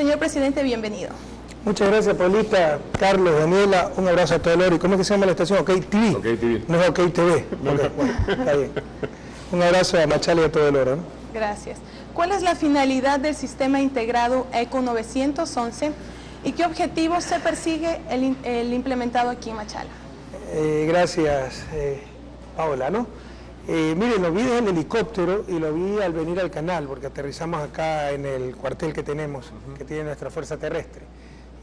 Señor presidente, bienvenido. Muchas gracias, Paulita, Carlos, Daniela, un abrazo a todo el oro. ¿Y cómo es que se llama la estación? OK TV. OK TV. No es OK TV. Okay. Está bien. Un abrazo a Machala y a todo el oro, ¿no? Gracias. ¿Cuál es la finalidad del sistema integrado ECO 911 y qué objetivos se persigue el implementado aquí en Machala? Gracias, Paola, ¿no? Miren, lo vi desde el helicóptero y lo vi al venir al canal, porque aterrizamos acá en el cuartel que tenemos, que tiene nuestra Fuerza Terrestre.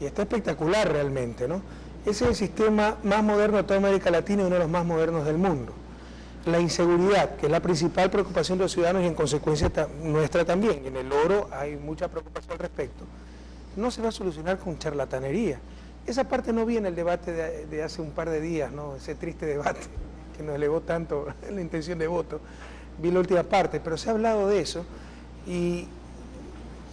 Y está espectacular realmente, ¿no? Ese es el sistema más moderno de toda América Latina y uno de los más modernos del mundo. La inseguridad, que es la principal preocupación de los ciudadanos y en consecuencia nuestra también, en el oro hay mucha preocupación al respecto, no se va a solucionar con charlatanería. Esa parte no vi en el debate de hace un par de días, ¿no? Ese triste debate que nos elevó tanto la intención de voto. Vi la última parte, pero se ha hablado de eso y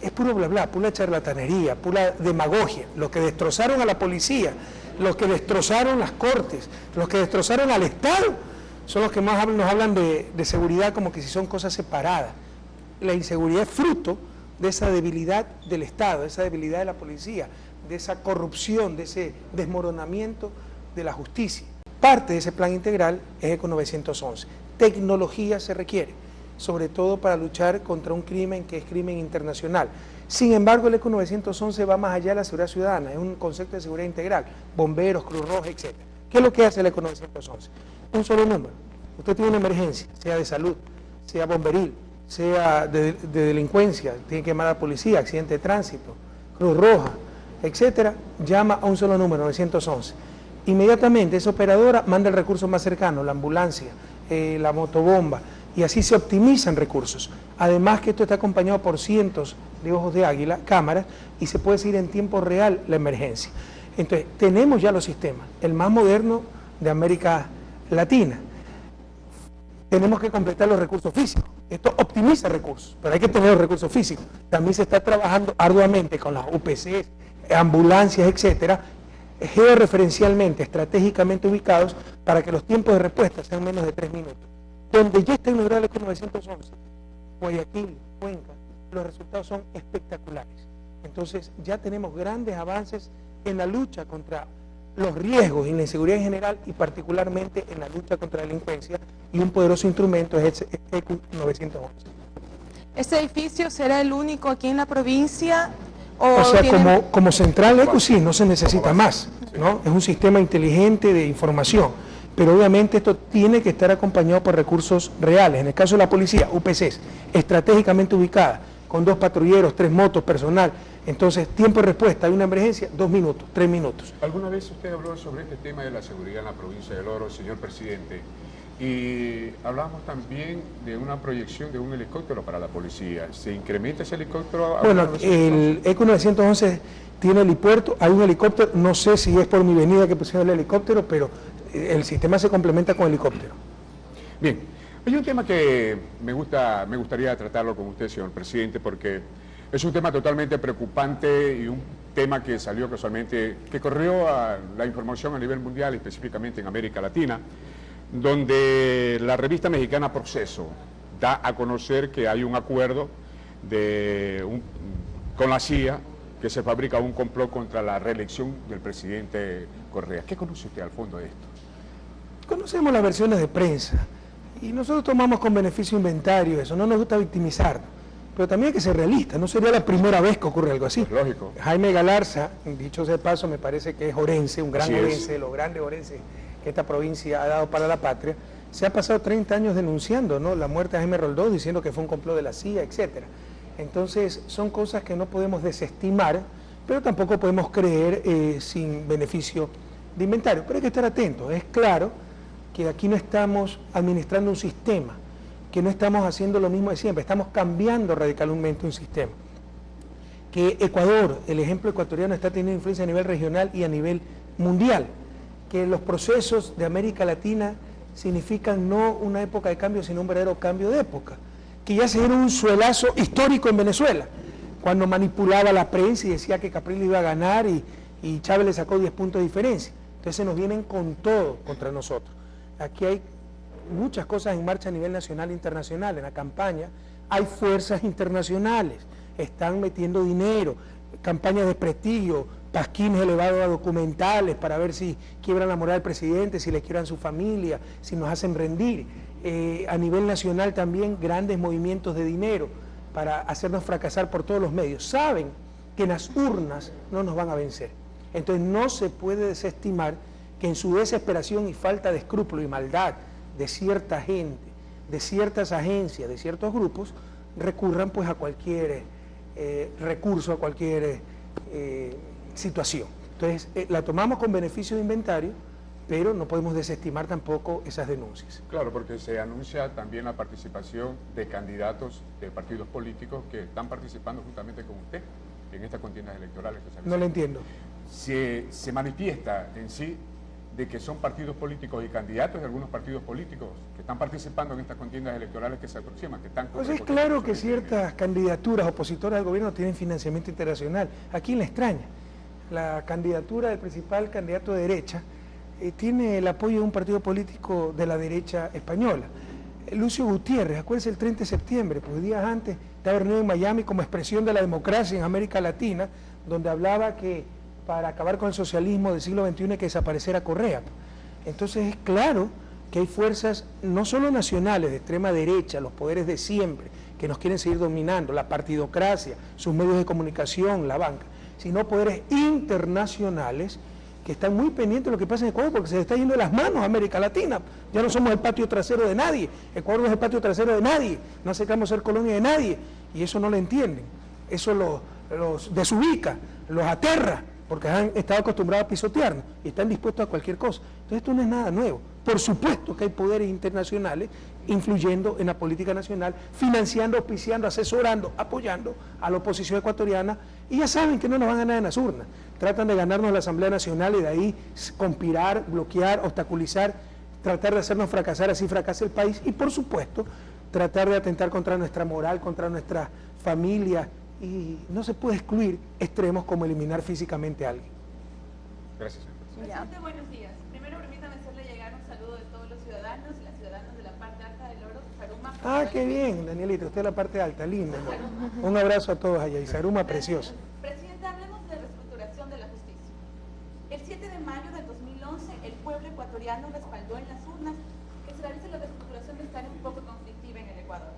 es puro bla bla, pura charlatanería, pura demagogia. Los que destrozaron a la policía, los que destrozaron las cortes, los que destrozaron al Estado, son los que más nos hablan de seguridad como que si son cosas separadas. La inseguridad es fruto de esa debilidad del Estado, de esa debilidad de la policía, de esa corrupción, de ese desmoronamiento de la justicia. Parte de ese plan integral es ECO 911. Tecnología se requiere, sobre todo para luchar contra un crimen que es crimen internacional. Sin embargo, el ECO 911 va más allá de la seguridad ciudadana, es un concepto de seguridad integral, bomberos, Cruz Roja, etc. ¿Qué es lo que hace el ECO 911? Un solo número. Usted tiene una emergencia, sea de salud, sea bomberil, sea de delincuencia, tiene que llamar a la policía, accidente de tránsito, Cruz Roja, etcétera, llama a un solo número, 911. Inmediatamente esa operadora manda el recurso más cercano, la ambulancia, la motobomba, y así se optimizan recursos. Además que esto está acompañado por cientos de ojos de águila, cámaras, y se puede seguir en tiempo real la emergencia. Entonces, tenemos ya los sistemas, el más moderno de América Latina. Tenemos que completar los recursos físicos. Esto optimiza recursos, pero hay que tener los recursos físicos. También se está trabajando arduamente con las UPCs, ambulancias, etcétera, georreferencialmente, estratégicamente ubicados para que los tiempos de respuesta sean menos de 3 minutos. Donde ya está inaugurado el ECO 911, Guayaquil, Cuenca, los resultados son espectaculares. Entonces ya tenemos grandes avances en la lucha contra los riesgos y la inseguridad en general y particularmente en la lucha contra la delincuencia, y un poderoso instrumento es el ECO 911. ¿Este edificio será el único aquí en la provincia? O sea, como central ECO sí, no se necesita más, ¿no? Es un sistema inteligente de información, pero obviamente esto tiene que estar acompañado por recursos reales. En el caso de la policía, UPCs, estratégicamente ubicada, con 2 patrulleros, 3 motos, personal. Entonces, tiempo de respuesta, hay una emergencia, 2 minutos, 3 minutos. ¿Alguna vez usted habló sobre este tema de la seguridad en la provincia del Oro, señor presidente? Y hablamos también de una proyección de un helicóptero para la policía. ¿Se incrementa ese helicóptero? Bueno, el ECO 911 tiene helipuerto, hay un helicóptero, no sé si es por mi venida que pusieron el helicóptero, pero el sistema se complementa con helicóptero. Bien, hay un tema que me gustaría tratarlo con usted, señor presidente, porque es un tema totalmente preocupante y un tema que salió casualmente, que corrió a la información a nivel mundial, específicamente en América Latina, donde la revista mexicana Proceso da a conocer que hay un acuerdo con la CIA, que se fabrica un complot contra la reelección del presidente Correa. ¿Qué conoce usted al fondo de esto? Conocemos las versiones de prensa y nosotros tomamos con beneficio inventario eso, no nos gusta victimizar, pero también hay que ser realista, no sería la primera vez que ocurre algo así. Pues lógico. Jaime Galarza, dicho sea de paso, me parece que es orense, un gran orense, los grandes orenses que esta provincia ha dado para la patria, se ha pasado 30 años denunciando, ¿no?, la muerte de Jaime Roldós, diciendo que fue un complot de la CIA, etcétera. Entonces, son cosas que no podemos desestimar, pero tampoco podemos creer sin beneficio de inventario. Pero hay que estar atentos. Es claro que aquí no estamos administrando un sistema, que no estamos haciendo lo mismo de siempre, estamos cambiando radicalmente un sistema. Que Ecuador, el ejemplo ecuatoriano, está teniendo influencia a nivel regional y a nivel mundial. Que los procesos de América Latina significan no una época de cambio, sino un verdadero cambio de época. Que ya se dieron un suelazo histórico en Venezuela, cuando manipulaba la prensa y decía que Capriles iba a ganar y Chávez le sacó 10 puntos de diferencia. Entonces nos vienen con todo contra nosotros. Aquí hay muchas cosas en marcha a nivel nacional e internacional. En la campaña hay fuerzas internacionales, están metiendo dinero, campañas de prestigio, pasquines elevados a documentales para ver si quiebran la moral del presidente, si le quiebran su familia, si nos hacen rendir. A nivel nacional también grandes movimientos de dinero para hacernos fracasar por todos los medios. Saben que en las urnas no nos van a vencer. Entonces no se puede desestimar que en su desesperación y falta de escrúpulo y maldad de cierta gente, de ciertas agencias, de ciertos grupos, recurran pues a cualquier recurso, a cualquier situación. Entonces la tomamos con beneficio de inventario, pero no podemos desestimar tampoco esas denuncias. Claro, porque se anuncia también la participación de candidatos de partidos políticos que están participando juntamente con usted en estas contiendas electorales que se avisan. No lo entiendo. Se manifiesta en sí de que son partidos políticos y candidatos de algunos partidos políticos que están participando en estas contiendas electorales que se aproximan, que están... Pues es claro que ciertas candidaturas opositoras al gobierno tienen financiamiento internacional. ¿A quién le extraña? La candidatura del principal candidato de derecha tiene el apoyo de un partido político de la derecha española. Lucio Gutiérrez, acuérdense el 30 de septiembre, pues días antes estaba reunido en Miami como expresión de la democracia en América Latina, donde hablaba que para acabar con el socialismo del siglo XXI hay que desaparecer a Correa. Entonces es claro que hay fuerzas no solo nacionales de extrema derecha, los poderes de siempre, que nos quieren seguir dominando, la partidocracia, sus medios de comunicación, la banca, sino poderes internacionales que están muy pendientes de lo que pasa en Ecuador, porque se le está yendo de las manos a América Latina. Ya no somos el patio trasero de nadie, Ecuador no es el patio trasero de nadie, no aceptamos ser colonia de nadie, y eso no lo entienden, eso los desubica, los aterra, porque han estado acostumbrados a pisotearnos y están dispuestos a cualquier cosa. Entonces esto no es nada nuevo. Por supuesto que hay poderes internacionales influyendo en la política nacional, financiando, auspiciando, asesorando, apoyando a la oposición ecuatoriana, y ya saben que no nos van a ganar en las urnas. Tratan de ganarnos la Asamblea Nacional y de ahí conspirar, bloquear, obstaculizar, tratar de hacernos fracasar, así fracasa el país, y por supuesto tratar de atentar contra nuestra moral, contra nuestra familia, y no se puede excluir extremos como eliminar físicamente a alguien. Gracias, señor presidente. Presidente, buenos días. Primero permítame hacerle llegar un saludo de todos los ciudadanos y las ciudadanas de la parte alta del Oro, Saruma. Ah, qué bien, Danielita, usted es la parte alta, linda. Un abrazo a todos allá, y Saruma preciosa. Presidente, hablemos de reestructuración de la justicia. El 7 de mayo del 2011, el pueblo ecuatoriano respaldó en las urnas que se realice la reestructuración de esta área un poco conflictiva en el Ecuador.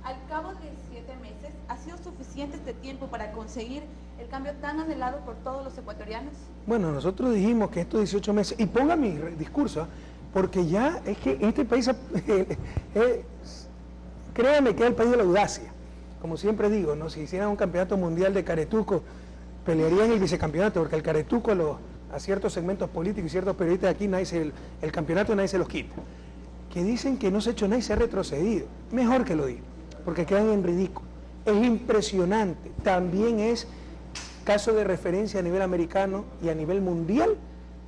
Al cabo de 7 meses, ¿ha sido suficiente este tiempo para conseguir el cambio tan anhelado por todos los ecuatorianos? Bueno, nosotros dijimos que estos 18 meses, y ponga mi discurso, porque ya es que este país, créanme que es el país de la audacia. Como siempre digo, ¿no? Si hicieran un campeonato mundial de caretuco, pelearían el vicecampeonato, porque el caretuco a ciertos segmentos políticos y ciertos periodistas de aquí, el campeonato nadie se los quita. Que dicen que no se ha hecho nada y se ha retrocedido. Mejor que lo digan, porque quedan en ridículo. Es impresionante, también es caso de referencia a nivel americano y a nivel mundial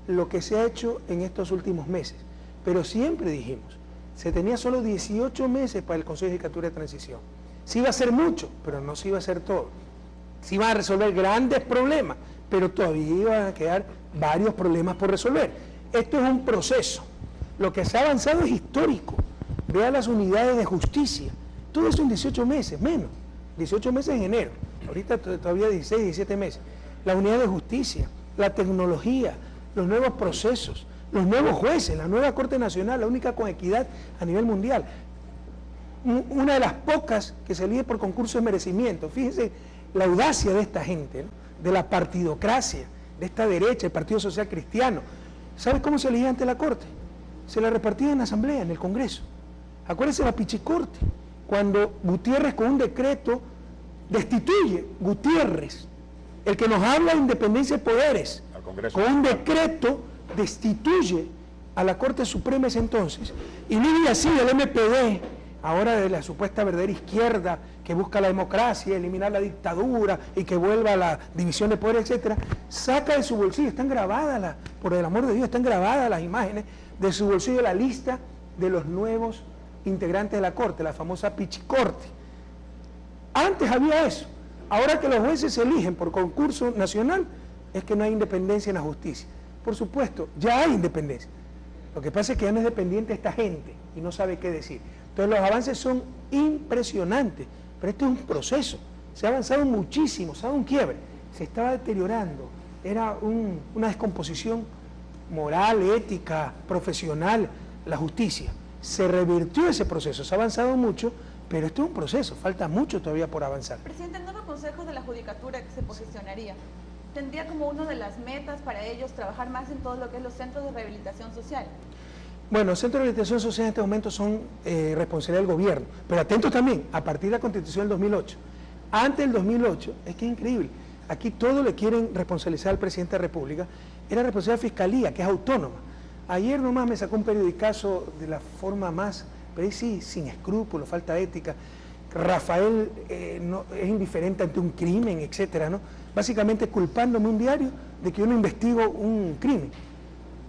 lo que se ha hecho en estos últimos meses. Pero siempre dijimos, se tenía solo 18 meses para el Consejo de Judicatura de Transición. Sí iba a ser mucho, pero no se iba a hacer todo. Sí iban a resolver grandes problemas, pero todavía iban a quedar varios problemas por resolver. Esto es un proceso. Lo que se ha avanzado es histórico. Vea las unidades de justicia. Todo eso en 18 meses, menos. 18 meses en enero. Ahorita todavía 16, 17 meses. La unidad de justicia, la tecnología, los nuevos procesos, los nuevos jueces, la nueva Corte Nacional, la única con equidad a nivel mundial. Una de las pocas que se elige por concurso de merecimiento. Fíjense la audacia de esta gente, ¿no? De la partidocracia, de esta derecha, el Partido Social Cristiano. ¿Sabe cómo se elegía ante la Corte? Se la repartía en la Asamblea, en el Congreso. Acuérdense de la Pichicorte, cuando Gutiérrez con un decreto destituye, Gutiérrez, el que nos habla de independencia de poderes, con un decreto destituye a la Corte Suprema ese entonces, y Lidia así del MPD, ahora de la supuesta verdadera izquierda que busca la democracia, eliminar la dictadura y que vuelva a la división de poder, etcétera, saca de su bolsillo, están grabadas, por el amor de Dios, están grabadas las imágenes de su bolsillo la lista de los nuevos integrantes de la Corte, la famosa Pichicorte. Antes había eso, ahora que los jueces se eligen por concurso nacional, es que no hay independencia en la justicia. Por supuesto, ya hay independencia. Lo que pasa es que ya no es dependiente esta gente y no sabe qué decir. Entonces los avances son impresionantes, pero este es un proceso. Se ha avanzado muchísimo, se ha dado un quiebre. se estaba deteriorando, era una descomposición moral, ética, profesional, la justicia. Se revirtió ese proceso, se ha avanzado mucho, pero esto es un proceso, falta mucho todavía por avanzar. Presidente, el nuevo Consejo de la Judicatura que se posicionaría, ¿tendría como una de las metas para ellos trabajar más en todo lo que es los centros de rehabilitación social? Bueno, los centros de rehabilitación social en este momento son responsabilidad del gobierno, pero atentos también, a partir de la Constitución del 2008. Antes del 2008, es que es increíble, aquí todo le quieren responsabilizar al presidente de la República, era responsabilidad de Fiscalía, que es autónoma. Ayer nomás me sacó un periodicazo de la forma más, pero ahí sí, sin escrúpulos, falta de ética. Rafael no, es indiferente ante un crimen, etcétera, ¿no? Básicamente culpándome un diario de que yo no investigo un crimen.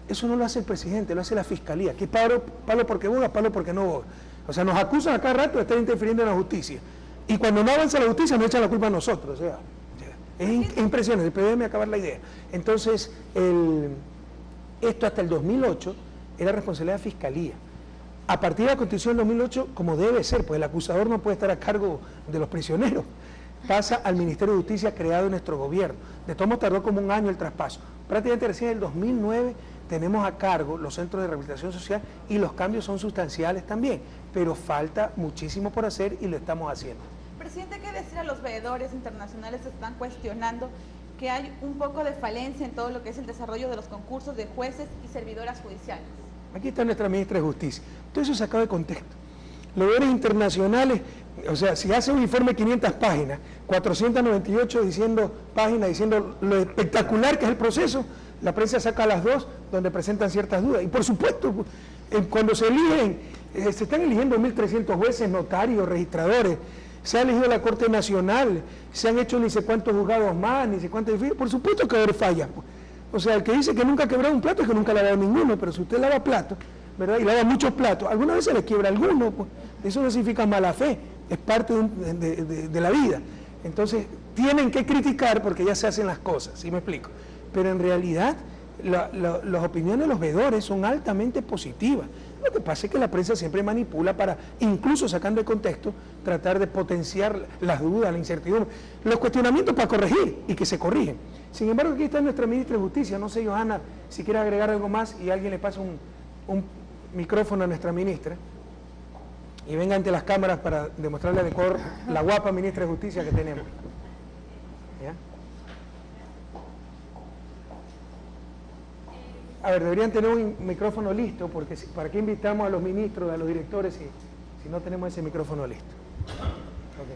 Eso no lo hace el presidente, lo hace la Fiscalía, que palo porque boga, palo porque no boga. O sea, nos acusan a cada rato de estar interfiriendo en la justicia. Y cuando no avanza la justicia nos echan la culpa a nosotros. O sea, es impresionante, el PBM me acabar la idea. Entonces, esto hasta el 2008 era responsabilidad de Fiscalía. A partir de la Constitución del 2008, como debe ser, pues el acusador no puede estar a cargo de los prisioneros, pasa al Ministerio de Justicia creado en nuestro gobierno. De todos modos tardó como un año el traspaso. Prácticamente recién en el 2009 tenemos a cargo los centros de rehabilitación social y los cambios son sustanciales también, pero falta muchísimo por hacer y lo estamos haciendo. Presidente, ¿qué decir a los veedores internacionales que están cuestionando que hay un poco de falencia en todo lo que es el desarrollo de los concursos de jueces y servidoras judiciales? Aquí está nuestra ministra de Justicia. Todo eso sacado de contexto. Los veedores internacionales, o sea, si hace un informe de 500 páginas, 498 páginas diciendo lo espectacular que es el proceso, la prensa saca las 2 donde presentan ciertas dudas. Y por supuesto, cuando se eligen, se están eligiendo 1.300 jueces, notarios, registradores, se ha elegido la Corte Nacional, se han hecho ni sé cuántos juzgados más, ni sé cuántos edificios, por supuesto que va a haber fallas. O sea, el que dice que nunca ha quebrado un plato es que nunca ha lavado ninguno, pero si usted lava platos, ¿verdad? Y lava muchos platos, algunas veces le quiebra alguno, pues. Eso no significa mala fe, es parte de la vida. Entonces, tienen que criticar porque ya se hacen las cosas, ¿sí me explico? Pero en realidad, las opiniones de los veedores son altamente positivas. Lo que pasa es que la prensa siempre manipula para, incluso sacando de contexto, tratar de potenciar las dudas, la incertidumbre, los cuestionamientos para corregir y que se corrigen. Sin embargo, aquí está nuestra ministra de Justicia. No sé, Johanna, si quiere agregar algo más y alguien le pasa un micrófono a nuestra ministra y venga ante las cámaras para demostrarle al Ecuador la guapa ministra de Justicia que tenemos. ¿Ya? A ver, deberían tener un micrófono listo, porque ¿para qué invitamos a los ministros, a los directores si no tenemos ese micrófono listo? Okay.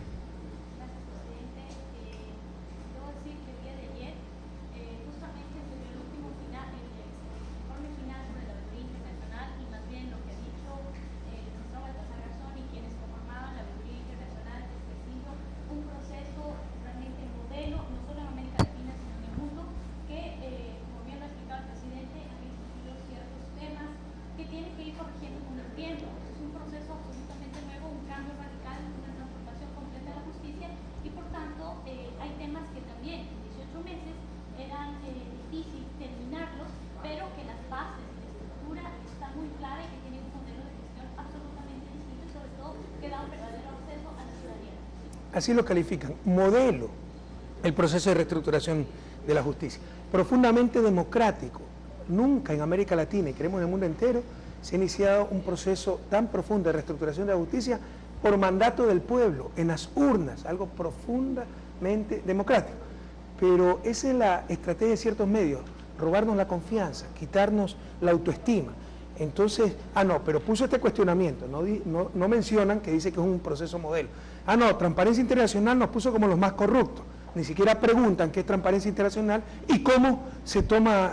Así lo califican, modelo el proceso de reestructuración de la justicia, profundamente democrático. Nunca en América Latina, y creemos en el mundo entero, se ha iniciado un proceso tan profundo de reestructuración de la justicia por mandato del pueblo, en las urnas, algo profundamente democrático. Pero esa es la estrategia de ciertos medios, robarnos la confianza, quitarnos la autoestima. Entonces, no, pero puso este cuestionamiento, no mencionan que dice que es un proceso modelo. No, Transparencia Internacional nos puso como los más corruptos. Ni siquiera preguntan qué es Transparencia Internacional y cómo se toma,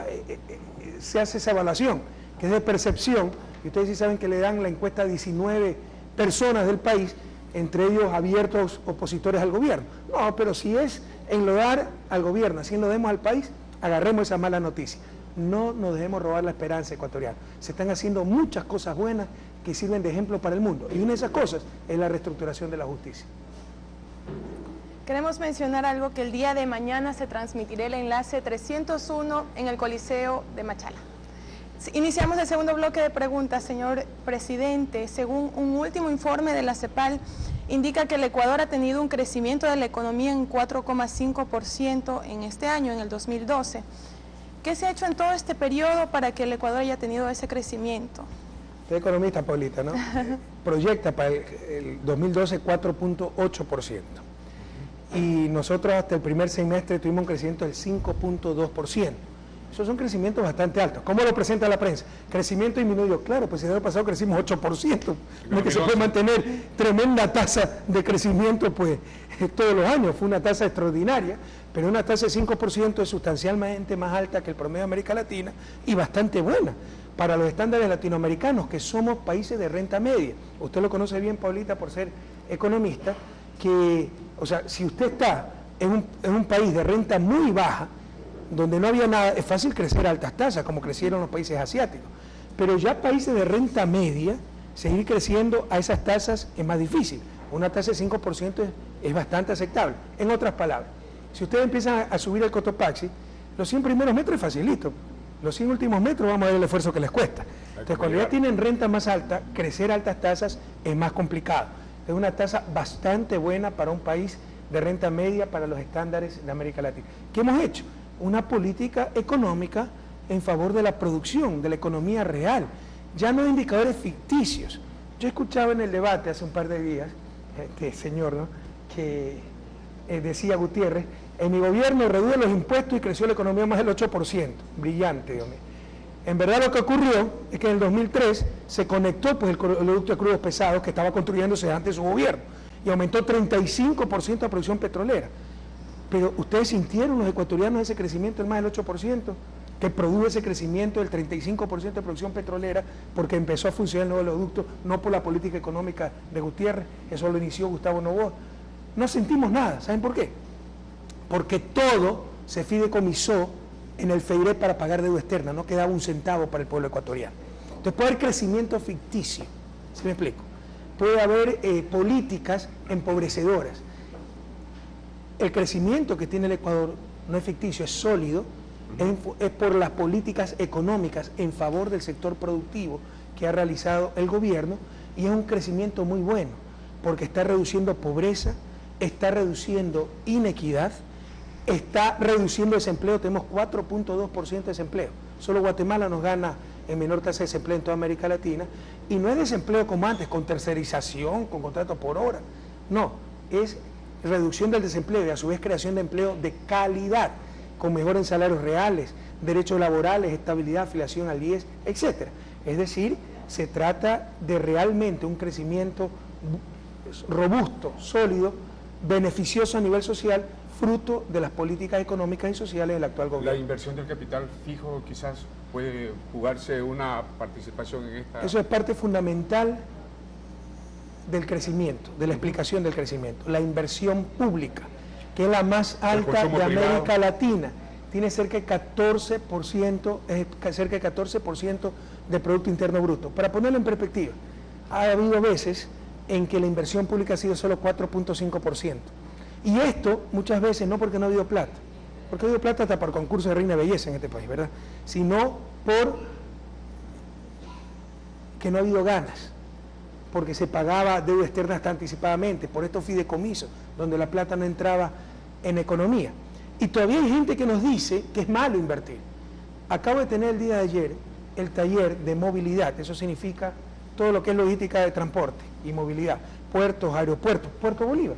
se hace esa evaluación, que es de percepción. Y ustedes sí saben que le dan la encuesta a 19 personas del país, entre ellos abiertos opositores al gobierno. No, pero si es enlodar al gobierno, así enlodemos al país, agarremos esa mala noticia. No nos dejemos robar la esperanza ecuatoriana. Se están haciendo muchas cosas buenas que sirven de ejemplo para el mundo. Y una de esas cosas es la reestructuración de la justicia. Queremos mencionar algo, que el día de mañana se transmitirá el enlace 301 en el Coliseo de Machala. Iniciamos el segundo bloque de preguntas, señor presidente. Según un último informe de la CEPAL, indica que el Ecuador ha tenido un crecimiento de la economía en 4,5% en este año, en el 2012. ¿Qué se ha hecho en todo este periodo para que el Ecuador haya tenido ese crecimiento? Usted es economista, Paulita, ¿no? Proyecta para el 2012 4,8%. Y nosotros hasta el primer semestre tuvimos un crecimiento del 5,2%. Esos son crecimientos bastante altos. ¿Cómo lo presenta la prensa? Crecimiento disminuido. Claro, pues el año pasado crecimos 8%. No es que se puede mantener tremenda tasa de crecimiento pues todos los años. Fue una tasa extraordinaria, pero una tasa de 5% es sustancialmente más alta que el promedio de América Latina y bastante buena para los estándares latinoamericanos, que somos países de renta media. Usted lo conoce bien, Paulita, por ser economista, que, o sea, si usted está en un país de renta muy baja, donde no había nada, es fácil crecer a altas tasas, como crecieron los países asiáticos. Pero ya países de renta media, seguir creciendo a esas tasas es más difícil. Una tasa de 5% es bastante aceptable. En otras palabras, si ustedes empiezan a subir el Cotopaxi, los 100 primeros metros es facilito. Los 100 últimos metros vamos a ver el esfuerzo que les cuesta. Entonces, cuando ya tienen renta más alta, crecer a altas tasas es más complicado. Es una tasa bastante buena para un país de renta media para los estándares de América Latina. ¿Qué hemos hecho? Una política económica en favor de la producción, de la economía real, ya no de indicadores ficticios. Yo escuchaba en el debate hace un par de días, este señor, ¿no?, que decía Gutiérrez, en mi gobierno redujo los impuestos y creció la economía más del 8%. Brillante, Dios mío. En verdad lo que ocurrió es que en el 2003 se conectó pues, el oleoducto de crudos pesados que estaba construyéndose antes de su gobierno y aumentó 35% la producción petrolera. Pero ustedes sintieron los ecuatorianos ese crecimiento del más del 8%, que produjo ese crecimiento del 35% de producción petrolera porque empezó a funcionar el nuevo oleoducto, no por la política económica de Gutiérrez, eso lo inició Gustavo Noboa. No sentimos nada, ¿saben por qué? Porque todo se fideicomisó en el FEIRE para pagar deuda externa, no quedaba un centavo para el pueblo ecuatoriano. Entonces puede haber crecimiento ficticio, ¿sí me explico? Puede haber políticas empobrecedoras. El crecimiento que tiene el Ecuador no es ficticio, es sólido, es por las políticas económicas en favor del sector productivo que ha realizado el gobierno y es un crecimiento muy bueno, porque está reduciendo pobreza, está reduciendo inequidad, está reduciendo desempleo, tenemos 4,2% de desempleo. Solo Guatemala nos gana en menor tasa de desempleo en toda América Latina, y no es desempleo como antes, con tercerización, con contratos por hora, no, es reducción del desempleo y a su vez creación de empleo de calidad, con mejora en salarios reales, derechos laborales, estabilidad, afiliación al IES, etc. Es decir, se trata de realmente un crecimiento robusto, sólido, beneficioso a nivel social, fruto de las políticas económicas y sociales del actual gobierno. ¿La inversión del capital fijo quizás puede jugarse una participación en esta...? Eso es parte fundamental del crecimiento, de la explicación del crecimiento. La inversión pública, que es la más alta de América Latina, tiene cerca de 14%, cerca de 14% del Producto Interno Bruto. Para ponerlo en perspectiva, ha habido veces en que la inversión pública ha sido solo 4,5%. Y esto muchas veces no porque no ha habido plata, porque ha habido plata hasta para concursos de reina de belleza en este país, ¿verdad? Sino por que no ha habido ganas, porque se pagaba deuda externa hasta anticipadamente, por estos fideicomisos, donde la plata no entraba en economía. Y todavía hay gente que nos dice que es malo invertir. Acabo de tener el día de ayer el taller de movilidad, eso significa todo lo que es logística de transporte y movilidad, puertos, aeropuertos, Puerto Bolívar,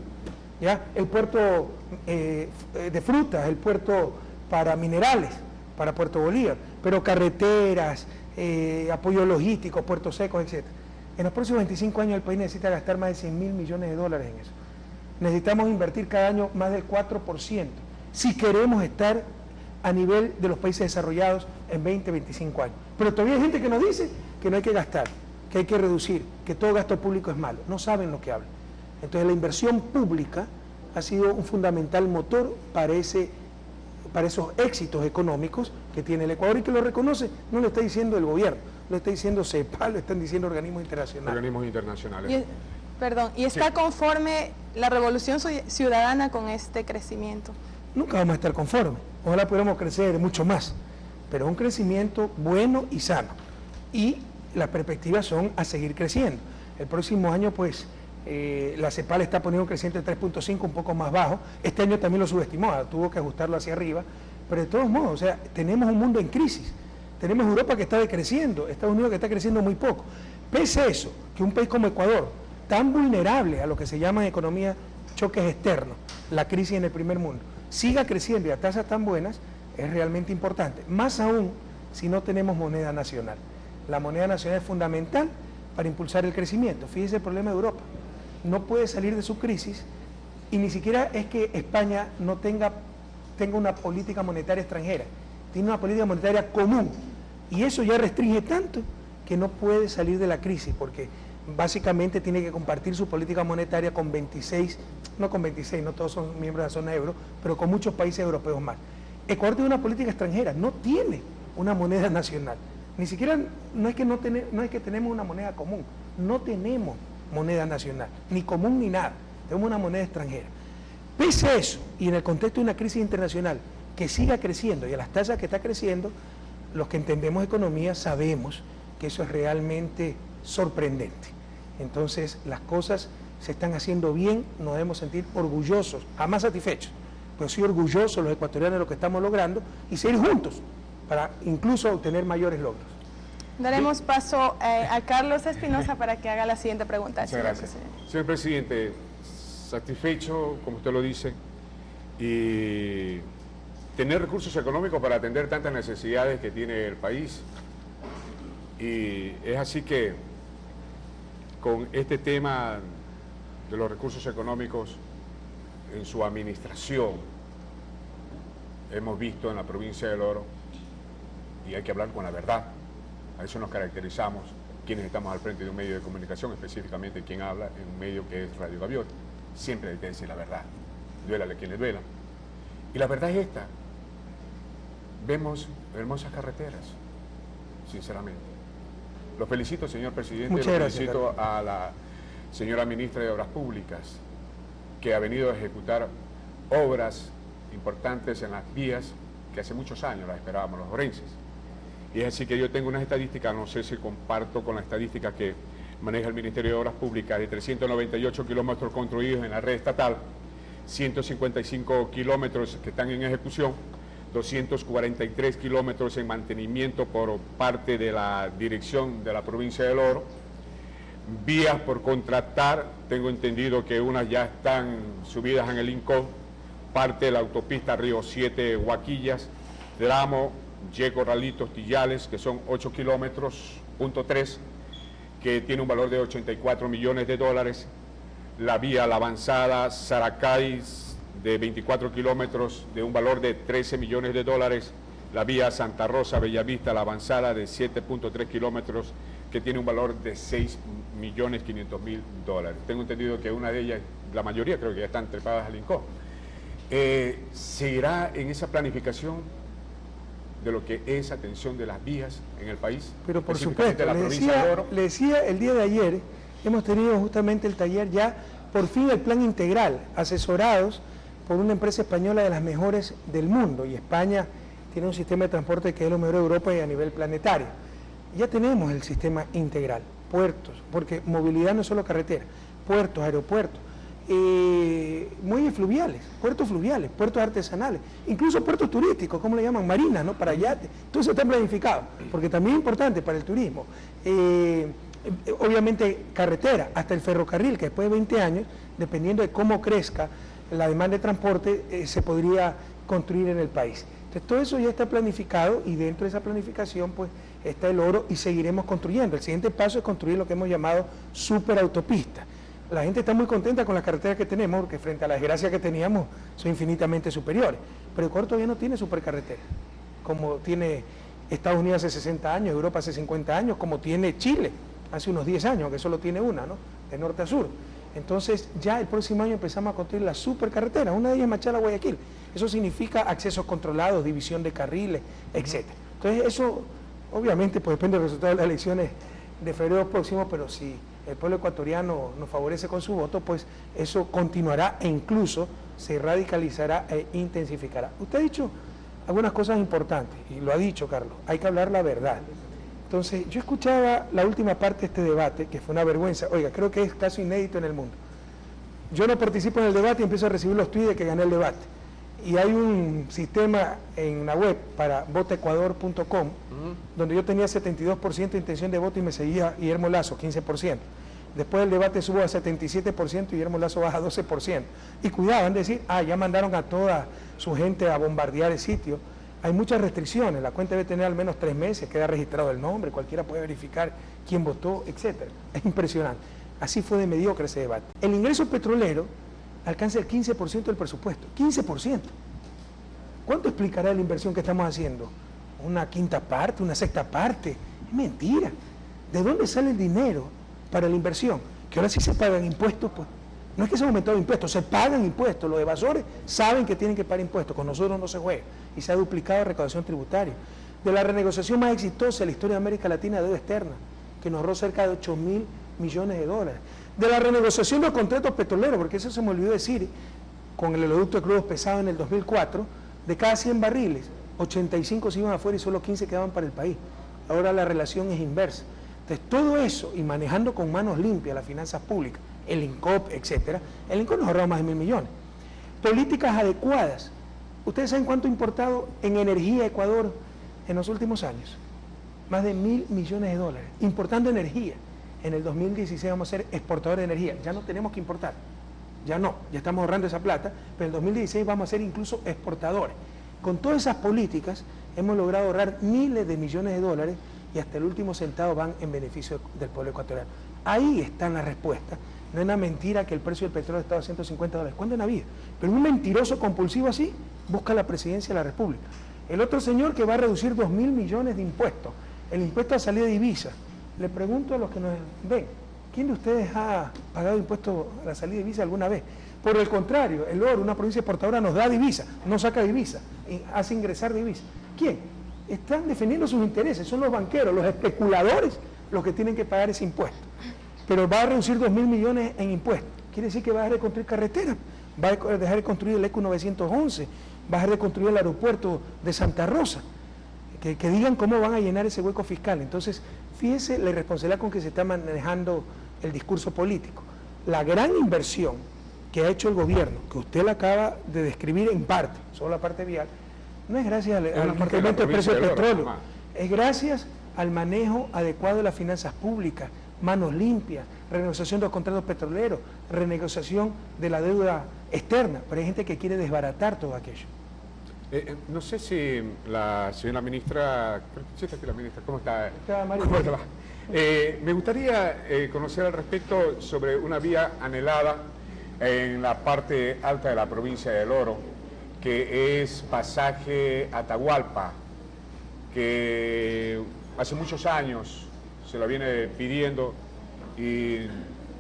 ¿ya? El puerto de frutas, el puerto para minerales, para Puerto Bolívar, pero carreteras, apoyo logístico, puertos secos, etc. En los próximos 25 años el país necesita gastar más de 100.000 millones de dólares en eso. Necesitamos invertir cada año más del 4%, si queremos estar a nivel de los países desarrollados en 20, 25 años. Pero todavía hay gente que nos dice que no hay que gastar, que hay que reducir, que todo gasto público es malo. No saben lo que hablan. Entonces la inversión pública ha sido un fundamental motor para esos éxitos económicos que tiene el Ecuador y que lo reconoce, no lo está diciendo el gobierno, lo está diciendo CEPAL, lo están diciendo organismos internacionales. Organismos internacionales. ¿Y está conforme la Revolución Ciudadana con este crecimiento? Nunca vamos a estar conformes, ojalá pudiéramos crecer mucho más, pero un crecimiento bueno y sano. Y las perspectivas son a seguir creciendo. El próximo año, pues, La CEPAL está poniendo un creciente de 3.5, un poco más bajo. Este año también lo subestimó, tuvo que ajustarlo hacia arriba. Pero de todos modos, o sea, tenemos un mundo en crisis. Tenemos Europa que está decreciendo, Estados Unidos que está creciendo muy poco. Pese a eso, que un país como Ecuador, tan vulnerable a lo que se llaman economías choques externos, la crisis en el primer mundo, siga creciendo y a tasas tan buenas, es realmente importante. Más aún si no tenemos moneda nacional. La moneda nacional es fundamental para impulsar el crecimiento. Fíjese el problema de Europa. No puede salir de su crisis y ni siquiera es que España no tenga una política monetaria extranjera, tiene una política monetaria común y eso ya restringe tanto que no puede salir de la crisis porque básicamente tiene que compartir su política monetaria con 26, no con 26, no todos son miembros de la zona euro, pero con muchos países europeos más. Ecuador tiene una política extranjera, no tiene una moneda nacional, ni siquiera no es que tenemos una moneda común, no tenemos moneda nacional, ni común ni nada, tenemos una moneda extranjera. Pese a eso, y en el contexto de una crisis internacional que siga creciendo y a las tasas que está creciendo, los que entendemos economía sabemos que eso es realmente sorprendente. Entonces, las cosas se están haciendo bien, nos debemos sentir orgullosos, jamás satisfechos, pero sí orgullosos los ecuatorianos de lo que estamos logrando y seguir juntos para incluso obtener mayores logros. Daremos paso a Carlos Espinosa para que haga la siguiente pregunta. Muchas gracias. Señor presidente, satisfecho, como usted lo dice, y tener recursos económicos para atender tantas necesidades que tiene el país. Y es así que con este tema de los recursos económicos en su administración, hemos visto en la provincia del Oro, y hay que hablar con la verdad, a eso nos caracterizamos quienes estamos al frente de un medio de comunicación, específicamente quien habla en un medio que es Radio Gaviota. Siempre hay que decir la verdad, duélale a quien le duela. Y la verdad es esta, vemos hermosas carreteras, sinceramente. Lo felicito, señor presidente, muchas gracias, felicito a la señora ministra de Obras Públicas, que ha venido a ejecutar obras importantes en las vías que hace muchos años las esperábamos los orenses. Y es así que yo tengo unas estadísticas, no sé si comparto con la estadística que maneja el Ministerio de Obras Públicas, de 398 kilómetros construidos en la red estatal, 155 kilómetros que están en ejecución, 243 kilómetros en mantenimiento por parte de la dirección de la provincia del Oro, vías por contratar, tengo entendido que unas ya están subidas en el INCO, parte de la autopista Río 7 Huaquillas, tramo Yeco Ralitos Tillales, que son 8 kilómetros, .3, que tiene un valor de 84 millones de dólares, la vía La Avanzada Saracay de 24 kilómetros de un valor de 13 millones de dólares, la vía Santa Rosa Bellavista La Avanzada de 7.3 kilómetros que tiene un valor de 6.500.000 dólares. Tengo entendido que una de ellas, la mayoría creo que ya están trepadas al INCO. ¿Seguirá en esa planificación de lo que es atención de las vías en el país? Pero por supuesto, le decía el día de ayer, hemos tenido justamente el taller ya, por fin el plan integral, asesorados por una empresa española de las mejores del mundo, y España tiene un sistema de transporte que es lo mejor de Europa y a nivel planetario. Ya tenemos el sistema integral, puertos, porque movilidad no es solo carretera, puertos, aeropuertos, muelles fluviales, puertos artesanales, incluso puertos turísticos, ¿cómo le llaman? Marinas, ¿no? Para yates, todo eso está planificado, porque también es importante para el turismo. Obviamente carretera, hasta el ferrocarril, que después de 20 años, dependiendo de cómo crezca la demanda de transporte, se podría construir en el país. Entonces todo eso ya está planificado y dentro de esa planificación pues está el Oro y seguiremos construyendo. El siguiente paso es construir lo que hemos llamado superautopista. La gente está muy contenta con las carreteras que tenemos porque frente a las desgracias que teníamos son infinitamente superiores. Pero Ecuador todavía no tiene supercarretera, como tiene Estados Unidos hace 60 años, Europa hace 50 años, como tiene Chile hace unos 10 años, que solo tiene una, ¿no? De norte a sur. Entonces ya el próximo año empezamos a construir las supercarreteras, una de ellas es Machala-Guayaquil. Eso significa accesos controlados, división de carriles, etc. Entonces eso obviamente pues depende del resultado de las elecciones de febrero próximo, pero si el pueblo ecuatoriano nos favorece con su voto, pues eso continuará e incluso se radicalizará e intensificará. Usted ha dicho algunas cosas importantes, y lo ha dicho Carlos, hay que hablar la verdad. Entonces, yo escuchaba la última parte de este debate, que fue una vergüenza. Oiga, creo que es caso inédito en el mundo. Yo no participo en el debate y empiezo a recibir los tweets de que gané el debate. Y hay un sistema en la web para votaecuador.com, donde yo tenía 72% de intención de voto y me seguía Guillermo Lasso, 15%. Después del debate subo a 77% y Guillermo Lasso baja a 12%. Y cuidado, van a decir, ya mandaron a toda su gente a bombardear el sitio. Hay muchas restricciones, la cuenta debe tener al menos 3 meses, queda registrado el nombre, cualquiera puede verificar quién votó, etc. Es impresionante. Así fue de mediocre ese debate. El ingreso petrolero alcanza el 15% del presupuesto. 15%. ¿Cuánto explicará la inversión que estamos haciendo? ¿Una quinta parte? ¿Una sexta parte? Es mentira. ¿De dónde sale el dinero para la inversión? Que ahora sí se pagan impuestos, pues. No es que se han aumentado impuestos, se pagan impuestos. Los evasores saben que tienen que pagar impuestos, con nosotros no se juega. Y se ha duplicado la recaudación tributaria. De la renegociación más exitosa de la historia de América Latina de deuda externa, que nos ahorró cerca de 8.000 millones de dólares. De la renegociación de los contratos petroleros, porque eso se me olvidó decir, con el oleoducto de crudos pesados en el 2004, de cada 100 barriles, 85 se iban afuera y solo 15 quedaban para el país. Ahora la relación es inversa. Entonces, todo eso, y manejando con manos limpias las finanzas públicas, el INCOP, etcétera, el INCOP nos ha ahorrado más de 1.000 millones. Políticas adecuadas. ¿Ustedes saben cuánto ha importado en energía Ecuador en los últimos años? Más de 1.000 millones de dólares, importando energía. En el 2016 vamos a ser exportadores de energía, ya no tenemos que importar, ya no, ya estamos ahorrando esa plata, pero en el 2016 vamos a ser incluso exportadores. Con todas esas políticas hemos logrado ahorrar miles de millones de dólares y hasta el último centavo van en beneficio del pueblo ecuatoriano. Ahí están las respuestas. No es una mentira que el precio del petróleo estaba a 150 dólares. ¿Cuándo en la vida? Pero un mentiroso compulsivo así busca la presidencia de la República. El otro señor que va a reducir 2.000 millones de impuestos, el impuesto a salida de divisas. Le pregunto a los que nos ven, ¿quién de ustedes ha pagado impuestos a la salida de divisas alguna vez? Por el contrario, el oro, una provincia exportadora, nos da divisa, no saca divisa, hace ingresar divisa. ¿Quién? Están defendiendo sus intereses, son los banqueros, los especuladores los que tienen que pagar ese impuesto. Pero va a reducir 2.000 millones en impuestos. Quiere decir que va a dejar de construir carreteras, va a dejar de construir el ECU 911, va a dejar de construir el aeropuerto de Santa Rosa. Que digan cómo van a llenar ese hueco fiscal. Entonces, fíjese la irresponsabilidad con que se está manejando el discurso político. La gran inversión que ha hecho el gobierno, que usted la acaba de describir en parte, solo la parte vial, no es gracias al incremento del precio del petróleo, es gracias al manejo adecuado de las finanzas públicas, manos limpias, renegociación de los contratos petroleros, renegociación de la deuda externa, pero hay gente que quiere desbaratar todo aquello. No sé si la señora ministra, creo que sí está aquí la ministra, ¿cómo está? ¿Cómo te va? Me gustaría conocer al respecto sobre una vía anhelada en la parte alta de la provincia del Oro, que es pasaje Atahualpa, que hace muchos años se la viene pidiendo y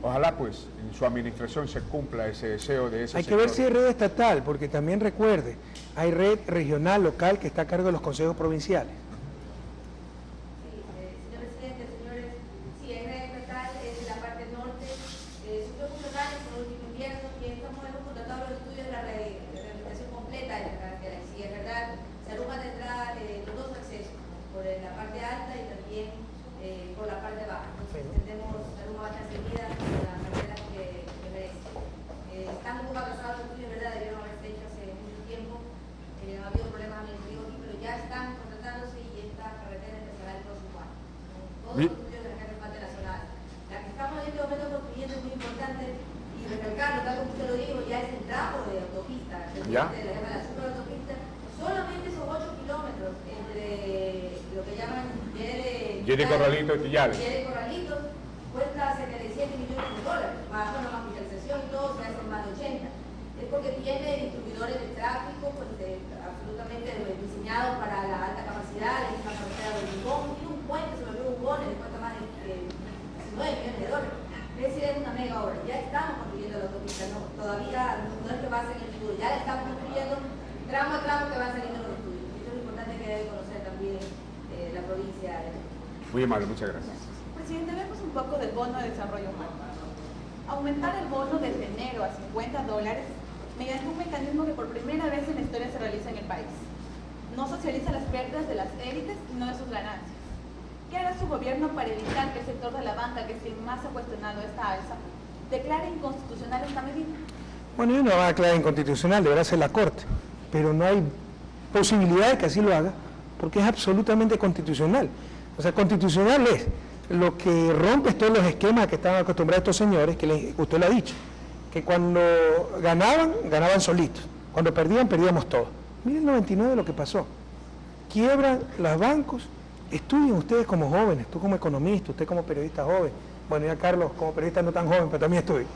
ojalá pues en su administración se cumpla ese deseo de ese Hay que ver si hay red estatal, porque también recuerde, hay red regional, local, que está a cargo de los consejos provinciales. Señor presidente, señores, sí, hay red estatal, es la parte norte, sufrió muchos daños en el último invierno y hemos contratado los estudios de la rehabilitación completa de la carretera. Si es verdad, Saruman tendrá los dos accesos, por la parte alta y también por la parte baja. Entonces, entendemos Saruman va a estar seguida por la carretera que merece. Están un poco atrasados los estudios, ¿verdad? Debieron haberse hecho hace mucho tiempo. Ha habido problemas administrativos aquí, pero ya están contratándose y esta carretera empezará el próximo año. Todos los estudios de la carretera nacional. La que estamos en este momento construyendo es muy importante y recalcarlo, tal como usted lo dijo, ya es el tramo de autopista. ¿Ya? De la superautopista. Solamente son 8 kilómetros entre lo que llaman Yere Corralito y Tillales. Yere Corralito cuesta cerca de 7 millones de dólares, más con la hospitalización y todo se hace más de 80. Es porque tiene distribuidores de tráfico pues, absolutamente diseñados para la alta capacidad, la misma carretera del Lugón, tiene un puente sobre el Lugón, le cuesta más de 19 millones de dólares. Es decir, es una mega obra. Ya estamos construyendo la autopista, ¿no? Todavía no es que va a ser en el futuro, ya la estamos construyendo tramo a tramo que van saliendo los estudios. Esto es lo importante que debe conocer también la provincia de... Muy amable, muchas gracias. Presidente, vemos un poco del bono de desarrollo humano. Aumentar el bono desde enero a $50 mediante un mecanismo que por primera vez en la historia se realiza en el país. No socializa las pérdidas de las élites y no de sus ganancias. ¿Qué hará su gobierno para evitar que el sector de la banca, que es quien más ha cuestionado esta alza, declare inconstitucional esta medida? Bueno, yo no va a declarar inconstitucional, deberá ser la Corte, pero no hay posibilidad de que así lo haga, porque es absolutamente constitucional. O sea, constitucional es lo que rompe todos los esquemas que estaban acostumbrados estos señores, que usted lo ha dicho, que cuando ganaban, ganaban solitos, cuando perdían, perdíamos todos. Miren el 99 lo que pasó. Quiebran los bancos, estudien ustedes como jóvenes, tú como economista, usted como periodista joven, bueno, ya Carlos como periodista no tan joven, pero también estudia.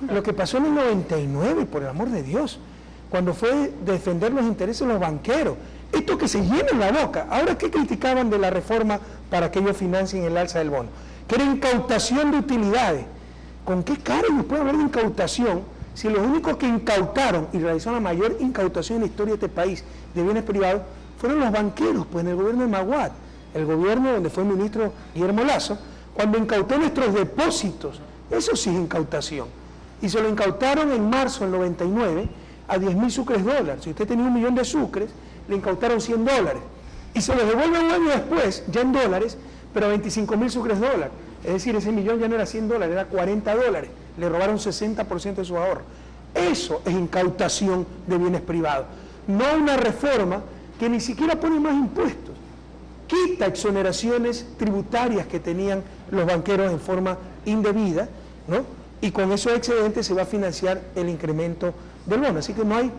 Lo que pasó en el 99, por el amor de Dios, cuando fue defender los intereses de los banqueros, esto que se llena la boca. Ahora, ¿qué criticaban de la reforma para que ellos financien el alza del bono? Que era incautación de utilidades. ¿Con qué cara nos puede hablar de incautación si los únicos que incautaron y realizaron la mayor incautación en la historia de este país de bienes privados fueron los banqueros, pues en el gobierno de Maguad, el gobierno donde fue el ministro Guillermo Lasso, cuando incautó nuestros depósitos? Eso sí es incautación. Y se lo incautaron en marzo del 99 a 10.000 sucres dólares. Si usted tenía 1 millón de sucres, le incautaron $100. Y se los devuelve un año después, ya en dólares, pero a 25.000 sucres dólares. Es decir, ese millón ya no era $100, era $40. Le robaron 60% de su ahorro. Eso es incautación de bienes privados. No una reforma que ni siquiera pone más impuestos. Quita exoneraciones tributarias que tenían los banqueros en forma indebida, ¿no? Y con esos excedentes se va a financiar el incremento del bono. Así que no hay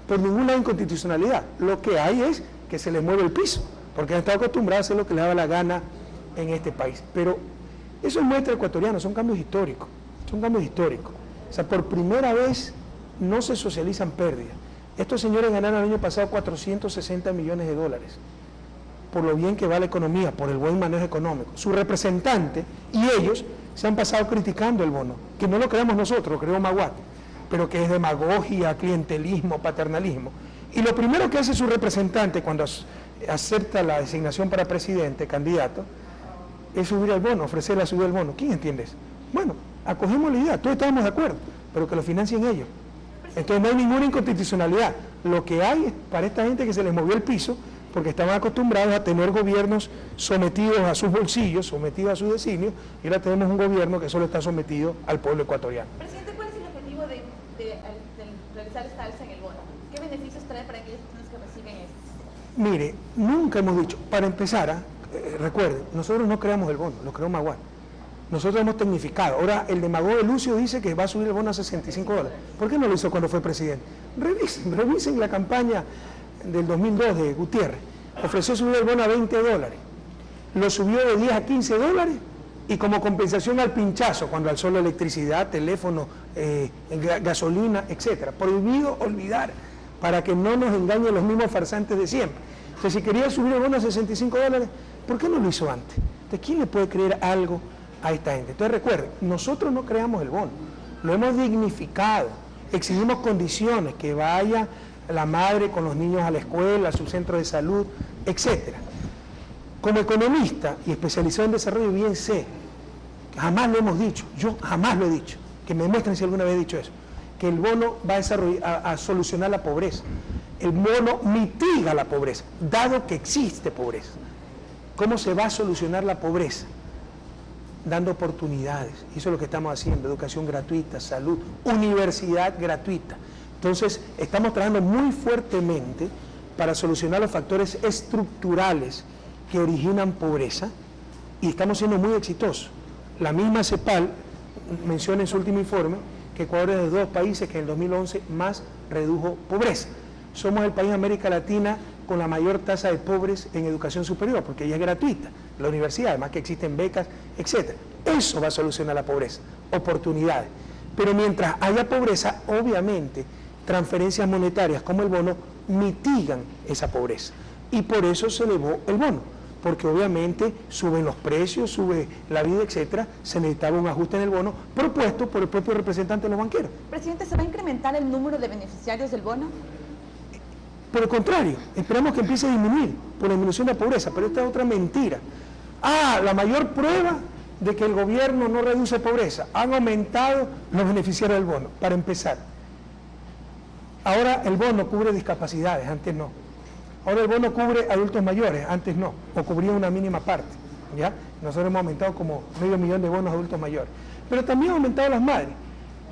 por ninguna inconstitucionalidad. Lo que hay es que se les mueve el piso, porque han estado acostumbrados a hacer lo que les daba la gana en este país. Pero eso es muestra ecuatoriana, son cambios históricos. Son cambios históricos. O sea, por primera vez no se socializan pérdidas. Estos señores ganaron el año pasado 460 millones de dólares. Por lo bien que va la economía, por el buen manejo económico. Su representante y ellos se han pasado criticando el bono, que no lo creamos nosotros, lo creó Maguad, pero que es demagogia, clientelismo, paternalismo. Y lo primero que hace su representante cuando acepta la designación para presidente, candidato, es subir el bono, ofrecer la subida del bono. ¿Quién entiende eso? Bueno, acogemos la idea, todos estamos de acuerdo, pero que lo financien ellos. Entonces no hay ninguna inconstitucionalidad. Lo que hay es para esta gente que se les movió el piso, porque estaban acostumbrados a tener gobiernos sometidos a sus bolsillos, sometidos a sus designios, y ahora tenemos un gobierno que solo está sometido al pueblo ecuatoriano. Presidente, ¿cuál es el objetivo de realizar esta alza en el bono? ¿Qué beneficios trae para aquellas personas que reciben esto? Mire, nunca hemos dicho, para empezar, recuerden, nosotros no creamos el bono, lo creó Maguad. Nosotros hemos tecnificado. Ahora, el demagogo de Lucio dice que va a subir el bono a $65. ¿Por qué no lo hizo cuando fue presidente? Revisen la campaña del 2002 de Gutiérrez. Ofreció subir el bono a $20. Lo subió de 10 a 15 dólares y como compensación al pinchazo, cuando alzó la electricidad, teléfono, gasolina, etcétera. Prohibido olvidar, para que no nos engañen los mismos farsantes de siempre. Entonces, si quería subir el bono a $65, ¿por qué no lo hizo antes? Entonces, ¿quién le puede creer algo a esta gente? Entonces, recuerden, nosotros no creamos el bono, lo hemos dignificado, exigimos condiciones, que vaya la madre con los niños a la escuela, a su centro de salud, etcétera. Como economista y especializado en desarrollo, bien sé, jamás lo hemos dicho, yo jamás lo he dicho, que me muestren si alguna vez he dicho eso, que el bono va a solucionar la pobreza. El bono mitiga la pobreza, dado que existe pobreza. ¿Cómo se va a solucionar la pobreza? Dando oportunidades. Y eso es lo que estamos haciendo: educación gratuita, salud, universidad gratuita. Entonces, estamos trabajando muy fuertemente para solucionar los factores estructurales que originan pobreza y estamos siendo muy exitosos. La misma CEPAL menciona en su último informe que Ecuador es de los 2 países que en el 2011 más redujo pobreza. Somos el país de América Latina con la mayor tasa de pobres en educación superior, porque ella es gratuita, la universidad, además que existen becas, etc. Eso va a solucionar la pobreza, oportunidades. Pero mientras haya pobreza, obviamente, transferencias monetarias como el bono mitigan esa pobreza. Y por eso se elevó el bono, porque obviamente suben los precios, sube la vida, etcétera. Se necesitaba un ajuste en el bono propuesto por el propio representante de los banqueros. Presidente, ¿se va a incrementar el número de beneficiarios del bono? Por el contrario, esperamos que empiece a disminuir por la disminución de la pobreza, pero esta es otra mentira. La mayor prueba de que el gobierno no reduce pobreza: han aumentado los beneficiarios del bono, para empezar. Ahora el bono cubre discapacidades, antes no. Ahora el bono cubre adultos mayores, antes no, o cubría una mínima parte. ¿ya? Nosotros hemos aumentado como 500.000 de bonos adultos mayores. Pero también ha aumentado las madres.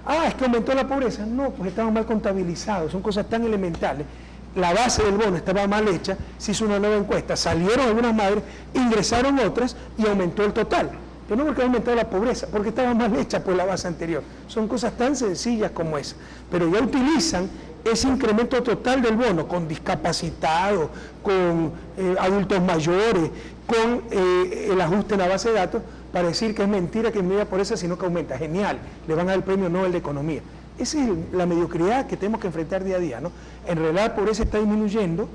Ah, es que aumentó la pobreza. No, pues estaban mal contabilizados, son cosas tan elementales. La base del bono estaba mal hecha, se hizo una nueva encuesta, salieron algunas madres, ingresaron otras y aumentó el total. Pero no porque ha aumentado la pobreza, porque estaba mal hecha por la base anterior. Son cosas tan sencillas como esa. Pero ya utilizan ese incremento total del bono con discapacitados, con adultos mayores, con el ajuste en la base de datos, para decir que es mentira que disminuya la pobreza, sino que aumenta. Genial, le van a dar el premio Nobel de Economía. Esa es la mediocridad que tenemos que enfrentar día a día, ¿no? En realidad la pobreza está disminuyendo,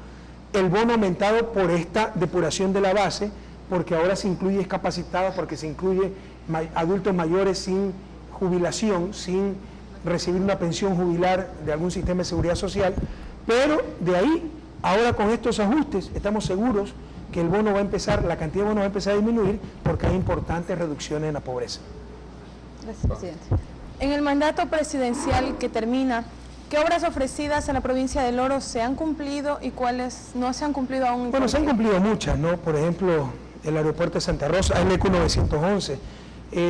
el bono ha aumentado por esta depuración de la base, porque ahora se incluye discapacitados, porque se incluye adultos mayores sin jubilación, sin recibir una pensión jubilar de algún sistema de seguridad social, pero de ahí, ahora con estos ajustes, estamos seguros que el bono va a empezar, la cantidad de bono va a empezar a disminuir, porque hay importantes reducciones en la pobreza. Gracias, presidente. En el mandato presidencial que termina, ¿qué obras ofrecidas a la provincia del Oro se han cumplido y cuáles no se han cumplido aún? Bueno, se han cumplido muchas, ¿no? Por ejemplo, el aeropuerto de Santa Rosa, el ECU 911.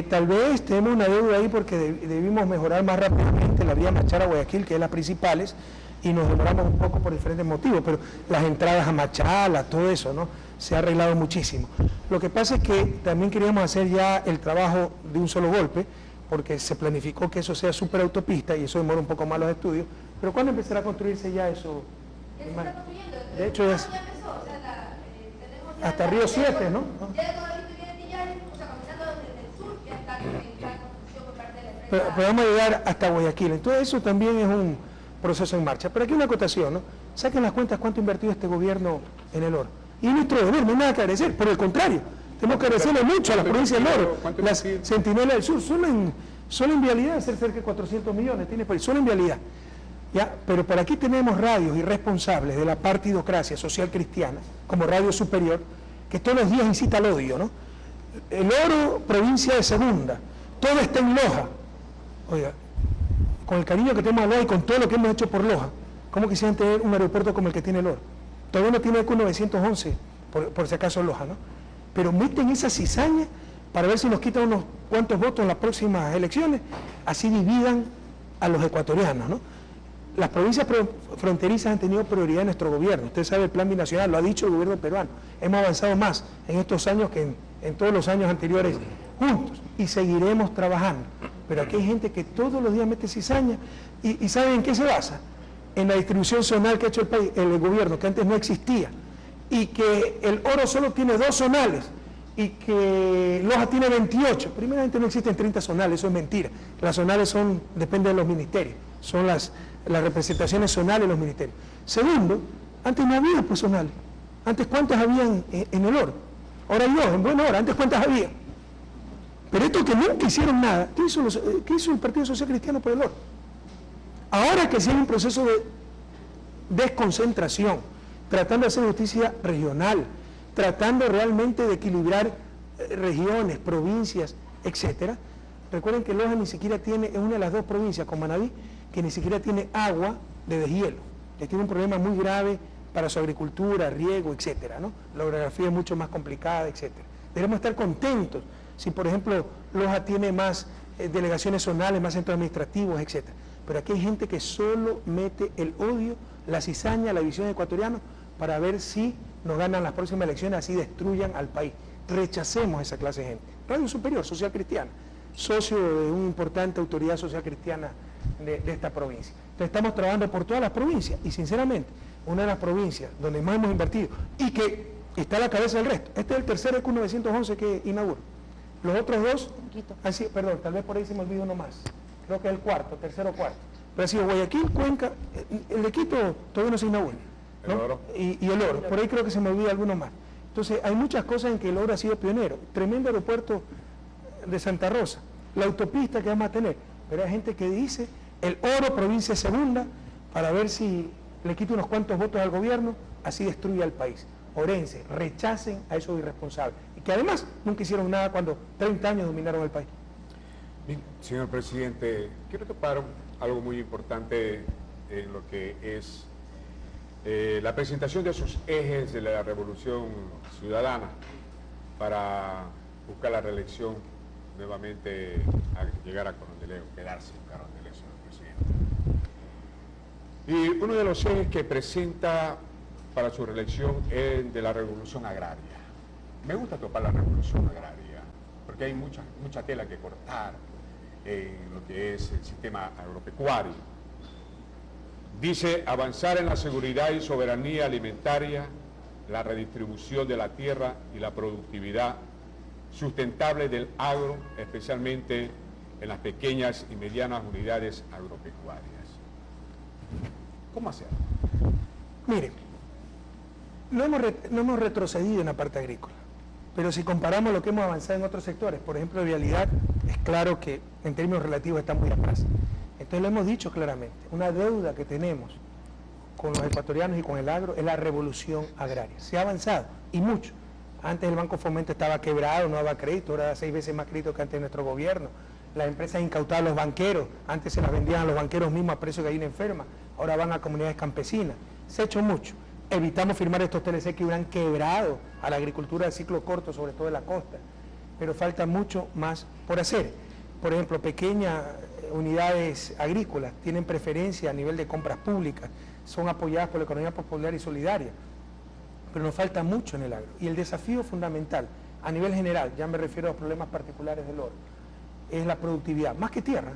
Tal vez tenemos una deuda ahí porque debimos mejorar más rápidamente la vía Machala a Guayaquil, que es las principales, y nos demoramos un poco por diferentes motivos, pero las entradas a Machala, todo eso, ¿no? Se ha arreglado muchísimo. Lo que pasa es que también queríamos hacer ya el trabajo de un solo golpe, porque se planificó que eso sea superautopista y eso demora un poco más los estudios, pero ¿cuándo empezará a construirse ya eso? Ya se está construyendo. De hecho, ya empezó, o sea, tenemos ya hasta Río 7, ¿no? Ya todo el viene Millares, o sea, comenzando desde el sur, ya está en construcción por parte de la empresa. Pero vamos a llegar hasta Guayaquil, entonces eso también es un proceso en marcha. Pero aquí una acotación, ¿no? Saquen las cuentas cuánto ha invertido este gobierno en el oro. Y es nuestro deber, no hay nada que agradecer, por el contrario, tenemos que agradecerle mucho a la provincia del Oro, las Centinelas del Sur, solo en vialidad hacer cerca de 400 millones, tiene país, solo en vialidad. ¿Ya? Pero por aquí tenemos radios irresponsables de la partidocracia social cristiana, como Radio Superior, que todos los días incita al odio, ¿no? El Oro, provincia de segunda, todo está en Loja. Oiga, con el cariño que tenemos a Loja y con todo lo que hemos hecho por Loja, ¿cómo quisieran tener un aeropuerto como el que tiene el Oro? Todavía no tiene ECU 911, por si acaso Loja, ¿no? Pero meten esa cizaña para ver si nos quitan unos cuantos votos en las próximas elecciones, así dividan a los ecuatorianos, ¿no? Las provincias fronterizas han tenido prioridad en nuestro gobierno. Usted sabe, el plan binacional, lo ha dicho el gobierno peruano. Hemos avanzado más en estos años que en todos los años anteriores juntos y seguiremos trabajando. Pero aquí hay gente que todos los días mete cizaña y ¿saben en qué se basa? En la distribución zonal que ha hecho el gobierno, que antes no existía, y que el Oro solo tiene 2 zonales y que Loja tiene 28. Primeramente no existen 30 zonales, eso es mentira. Las zonales dependen de los ministerios, son las representaciones zonales de los ministerios. Segundo, antes no había pues zonales. Antes ¿cuántas habían en el Oro? Ahora hay 2, en buena hora, antes ¿cuántas había? Pero estos que nunca hicieron nada, ¿qué hizo el Partido Social Cristiano por el Oro? Ahora que sí hay un proceso de desconcentración, tratando de hacer justicia regional, tratando realmente de equilibrar regiones, provincias, etcétera. Recuerden que Loja ni siquiera tiene, es una de las 2 provincias con Manabí, que ni siquiera tiene agua de deshielo, que tiene un problema muy grave para su agricultura, riego, etcétera, ¿no? La orografía es mucho más complicada, etcétera. Debemos estar contentos si, por ejemplo, Loja tiene más delegaciones zonales, más centros administrativos, etcétera. Pero aquí hay gente que solo mete el odio, la cizaña, la división ecuatoriana para ver si nos ganan las próximas elecciones, así destruyan al país. Rechacemos a esa clase de gente. Radio Superior, social cristiana, socio de una importante autoridad social cristiana de esta provincia. Entonces estamos trabajando por todas las provincias y sinceramente, una de las provincias donde más hemos invertido y que está a la cabeza del resto. Este es el tercer ECU 911 que inaugura. Los otros 2, así, perdón, tal vez por ahí se me olvida uno más. Creo que es el tercero o cuarto. Pero ha sido Guayaquil, Cuenca, el de Quito todavía no se inaugura, ¿no? El Oro. Y el Oro, por ahí creo que se me olvida alguno más. Entonces hay muchas cosas en que el Oro ha sido pionero. Tremendo aeropuerto de Santa Rosa, la autopista que vamos a tener. Pero hay gente que dice el Oro, provincia segunda, para ver si le quita unos cuantos votos al gobierno, así destruye al país. Orense, rechacen a esos irresponsables. Y que además nunca hicieron nada cuando 30 años dominaron el país. Bien, señor presidente, quiero topar algo muy importante en lo que es la presentación de esos ejes de la Revolución Ciudadana. para buscar la reelección nuevamente, a llegar a Carondelet, quedarse en Carondelet, señor presidente. Y uno de los ejes que presenta para su reelección es el de la revolución agraria. Me gusta topar la revolución agraria, porque hay mucha tela que cortar en lo que es el sistema agropecuario. Dice avanzar en la seguridad y soberanía alimentaria, la redistribución de la tierra y la productividad sustentable del agro, especialmente en las pequeñas y medianas unidades agropecuarias. ¿Cómo hacerlo? Mire, no hemos retrocedido en la parte agrícola, pero si comparamos lo que hemos avanzado en otros sectores, por ejemplo, vialidad, es claro que en términos relativos está muy atrás. Entonces lo hemos dicho claramente, una deuda que tenemos con los ecuatorianos y con el agro es la revolución agraria. Se ha avanzado, y mucho. Antes el Banco Fomento estaba quebrado, no daba crédito, ahora da 6 veces más crédito que antes de nuestro gobierno. Las empresas incautaban a los banqueros, antes se las vendían a los banqueros mismos a precio de gallina enferma, ahora van a comunidades campesinas. Se ha hecho mucho. Evitamos firmar estos TLC que hubieran quebrado a la agricultura de ciclo corto, sobre todo en la costa. Pero falta mucho más por hacer. Por ejemplo, pequeñas unidades agrícolas tienen preferencia a nivel de compras públicas, son apoyadas por la economía popular y solidaria, pero nos falta mucho en el agro. Y el desafío fundamental, a nivel general, ya me refiero a los problemas particulares del oro, es la productividad, más que tierra.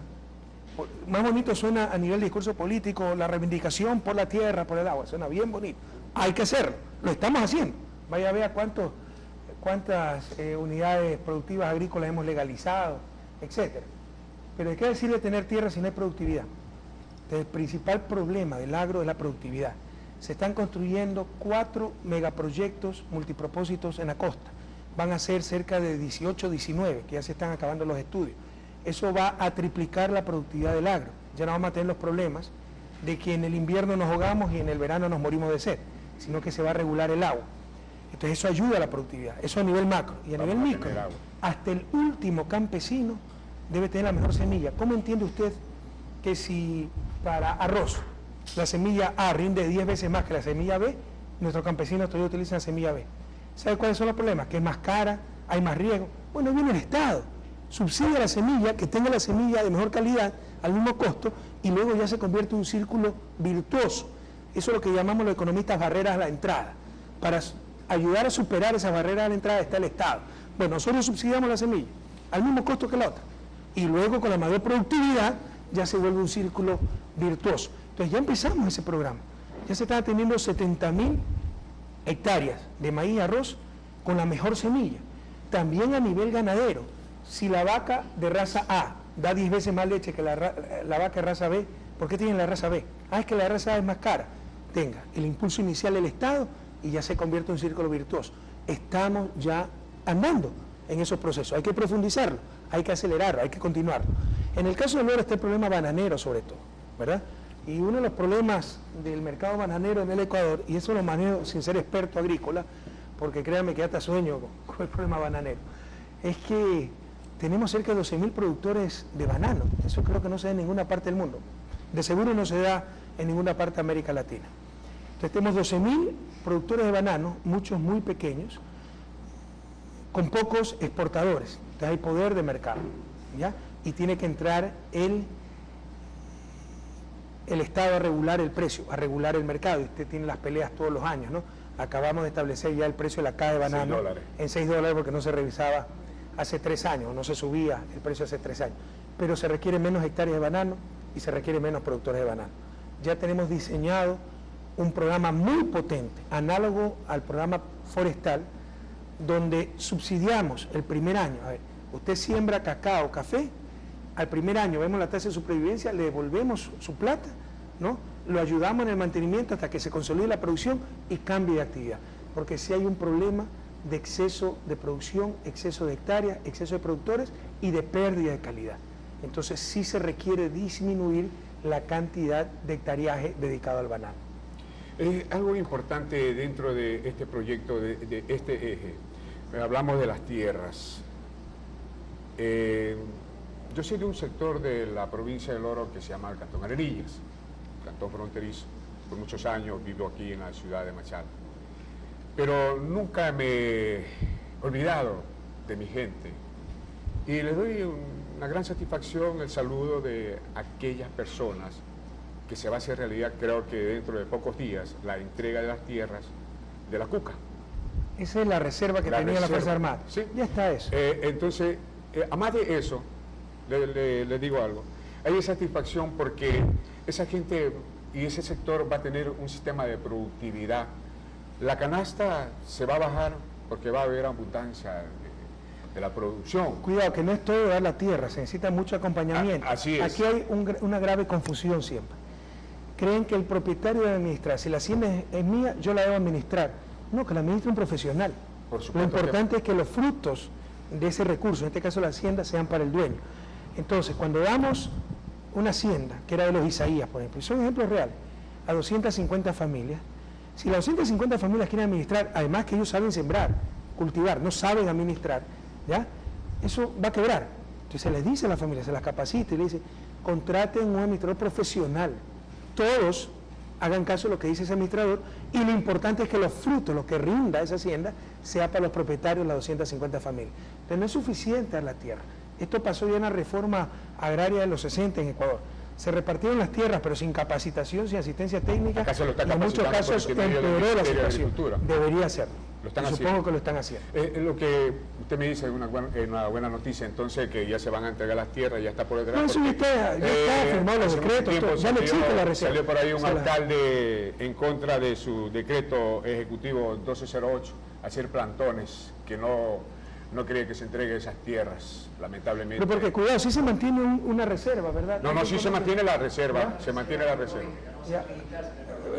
Más bonito suena a nivel de discurso político la reivindicación por la tierra, por el agua, suena bien bonito. Hay que hacerlo, lo estamos haciendo. Vaya a ver cuántas unidades productivas agrícolas hemos legalizado, etcétera. Pero ¿de qué decirle tener tierra si no hay productividad? Entonces, el principal problema del agro es la productividad. Se están construyendo 4 megaproyectos multipropósitos en la costa. Van a ser cerca de 18, 19, que ya se están acabando los estudios. Eso va a triplicar la productividad del agro. Ya no vamos a tener los problemas de que en el invierno nos ahogamos y en el verano nos morimos de sed, sino que se va a regular el agua. Entonces eso ayuda a la productividad, eso a nivel macro. Y a nivel micro, hasta el último campesino debe tener la mejor semilla. ¿Cómo entiende usted que si para arroz la semilla A rinde 10 veces más que la semilla B, nuestros campesinos todavía utilizan la semilla B? ¿Sabe cuáles son los problemas? Que es más cara, hay más riesgo. Bueno, viene el Estado, subsidia la semilla, que tenga la semilla de mejor calidad, al mismo costo, y luego ya se convierte en un círculo virtuoso. Eso es lo que llamamos los economistas barreras a la entrada. Para ayudar a superar esas barreras a la entrada está el Estado. Bueno, nosotros subsidiamos la semilla, al mismo costo que la otra. Y luego con la mayor productividad ya se vuelve un círculo virtuoso. Entonces ya empezamos ese programa. Ya se están atendiendo 70.000 hectáreas de maíz y arroz con la mejor semilla. También a nivel ganadero, si la vaca de raza A da 10 veces más leche que la vaca de raza B, ¿por qué tienen la raza B? Es que la raza A es más cara. Tenga el impulso inicial del Estado y ya se convierte en un círculo virtuoso. Estamos ya andando en esos procesos. Hay que profundizarlo, hay que acelerarlo, hay que continuarlo. En el caso del oro está el problema bananero sobre todo, ¿verdad? Y uno de los problemas del mercado bananero en el Ecuador, y eso lo manejo sin ser experto agrícola, porque créanme que hasta sueño con el problema bananero, es que tenemos cerca de 12.000 productores de banano. Eso creo que no se da en ninguna parte del mundo. De seguro no se da en ninguna parte de América Latina. Entonces tenemos 12.000 productores de banano, muchos muy pequeños, con pocos exportadores. Entonces hay poder de mercado, ¿ya? Y tiene que entrar el Estado a regular el precio, a regular el mercado. Y usted tiene las peleas todos los años, ¿no? Acabamos de establecer ya el precio de la caja de banano en $6 porque no se revisaba hace 3 años, no se subía el precio hace 3 años. Pero se requieren menos hectáreas de banano y se requieren menos productores de banano. Ya tenemos diseñado un programa muy potente, análogo al programa forestal, donde subsidiamos el primer año. A ver, usted siembra cacao, café, al primer año vemos la tasa de supervivencia, le devolvemos su plata, ¿no? Lo ayudamos en el mantenimiento hasta que se consolide la producción y cambie de actividad. Porque si hay un problema de exceso de producción, exceso de hectáreas, exceso de productores y de pérdida de calidad. Entonces sí se requiere disminuir la cantidad de hectareaje dedicado al banano. Algo importante dentro de este proyecto, de este eje, hablamos de las tierras. Yo soy de un sector de la provincia del Oro que se llama el Cantón Arenillas, cantón fronterizo. Por muchos años vivo aquí en la ciudad de Machala. Pero nunca me olvidado de mi gente. Y le doy una gran satisfacción el saludo de aquellas personas que se va a hacer realidad, creo que dentro de pocos días, la entrega de las tierras de la Cuca. Esa es la reserva que tenía la Fuerza Armada. Sí. Ya está eso. Entonces, además de eso, le digo algo, hay satisfacción porque esa gente y ese sector va a tener un sistema de productividad. La canasta se va a bajar porque va a haber abundancia de la producción. Cuidado, que no es todo dar la tierra, se necesita mucho acompañamiento. Así es. Aquí hay una grave confusión siempre. Creen que el propietario debe administrar. Si la hacienda es mía, yo la debo administrar. No, que la administre un profesional. Por supuesto. Lo importante es que los frutos de ese recurso, en este caso la hacienda, sean para el dueño. Entonces, cuando damos una hacienda, que era de los Isaías, por ejemplo, y son ejemplos reales, a 250 familias, si las 250 familias quieren administrar, además que ellos saben sembrar, cultivar, no saben administrar, ¿ya? Eso va a quebrar. Entonces se les dice a la familia, se las capacita y le dice, contraten un administrador profesional. Todos hagan caso de lo que dice ese administrador y lo importante es que los frutos, lo que rinda esa hacienda, sea para los propietarios de las 250 familias. Entonces no es suficiente dar la tierra. Esto pasó ya en la reforma agraria de los 60 en Ecuador. Se repartieron las tierras, pero sin capacitación, sin asistencia técnica, y en muchos casos empeoró la situación. Debería hacerlo. Supongo que lo están haciendo. Lo que usted me dice es una buena noticia, entonces, que ya se van a entregar las tierras, ya está por detrás. No, eso ya está firmado los decretos, ya no existe la reserva. Salió por ahí un alcalde en contra de su decreto ejecutivo 1208, hacer plantones, que no cree que se entregue esas tierras, lamentablemente. Pero porque, cuidado, sí se mantiene una reserva, ¿verdad? No, sí se mantiene la reserva, se mantiene la reserva. Ya.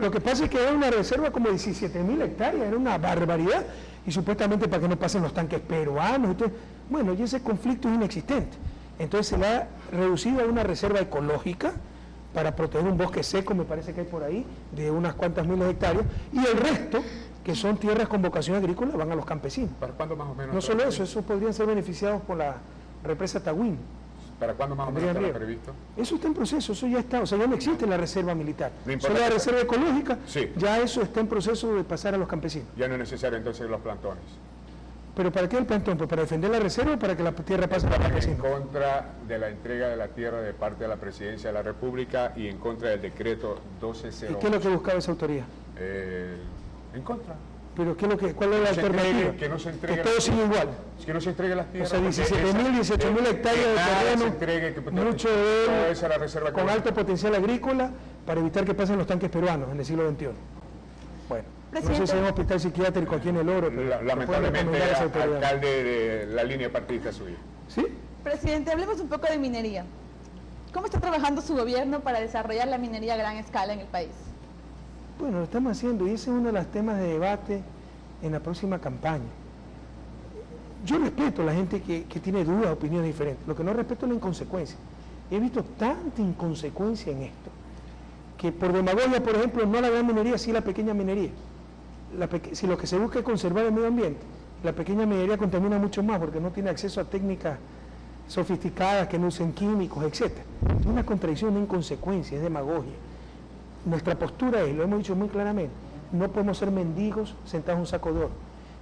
Lo que pasa es que era una reserva como de 17.000 hectáreas, era una barbaridad, y supuestamente para que no pasen los tanques peruanos. Entonces, bueno, y ese conflicto es inexistente. Entonces se le ha reducido a una reserva ecológica para proteger un bosque seco, me parece que hay por ahí, de unas cuantas miles de hectáreas, y el resto, que son tierras con vocación agrícola, van a los campesinos. ¿Para cuándo más o menos? No solo eso, esos podrían ser beneficiados por la represa Tahuín. ¿Para cuándo más o menos está previsto? Eso está en proceso, eso ya está, o sea, ya no existe la reserva militar. Solo la reserva ecológica, sí. Ya eso está en proceso de pasar a los campesinos. Ya no es necesario entonces los plantones. ¿Pero para qué el plantón? ¿Pues para defender la reserva o para que la tierra pase a los campesinos? En contra de la entrega de la tierra de parte de la Presidencia de la República y en contra del decreto 1208. ¿Y qué es lo que buscaba esa autoría? En contra. ¿Pero qué es lo que, cuál es la alternativa? Que no se entregue. Que todo siga igual. Que no se entregue las tierras. O sea, 17.000, 18.000 hectáreas de terreno, mucho de esa la reserva con alto potencial agrícola para evitar que pasen los tanques peruanos en el siglo XXI. Bueno, no sé si hay un hospital psiquiátrico aquí en El Oro, pero lamentablemente alcalde de la línea partidista suya. ¿Sí? Presidente, hablemos un poco de minería. ¿Cómo está trabajando su gobierno para desarrollar la minería a gran escala en el país? Bueno, lo estamos haciendo y ese es uno de los temas de debate en la próxima campaña. Yo respeto a la gente que tiene dudas, opiniones diferentes. Lo que no respeto es la inconsecuencia. He visto tanta inconsecuencia en esto, que por demagogia, por ejemplo, no la gran minería, sí la pequeña minería. Si lo que se busca es conservar el medio ambiente, la pequeña minería contamina mucho más porque no tiene acceso a técnicas sofisticadas que no usen químicos, etc. Es una contradicción, una inconsecuencia, es demagogia. Nuestra postura es, lo hemos dicho muy claramente, no podemos ser mendigos sentados en un saco de oro.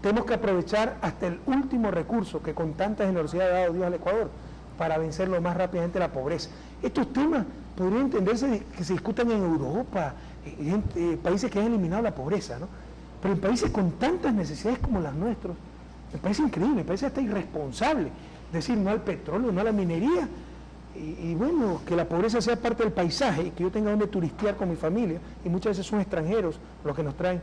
Tenemos que aprovechar hasta el último recurso que con tanta generosidad ha dado Dios al Ecuador para vencer lo más rápidamente la pobreza. Estos temas podrían entenderse que se discutan en Europa, en países que han eliminado la pobreza, ¿no? Pero en países con tantas necesidades como las nuestras, me parece increíble, me parece hasta irresponsable decir no al petróleo, no a la minería, y bueno, que la pobreza sea parte del paisaje y que yo tenga donde turistear con mi familia, y muchas veces son extranjeros los que nos traen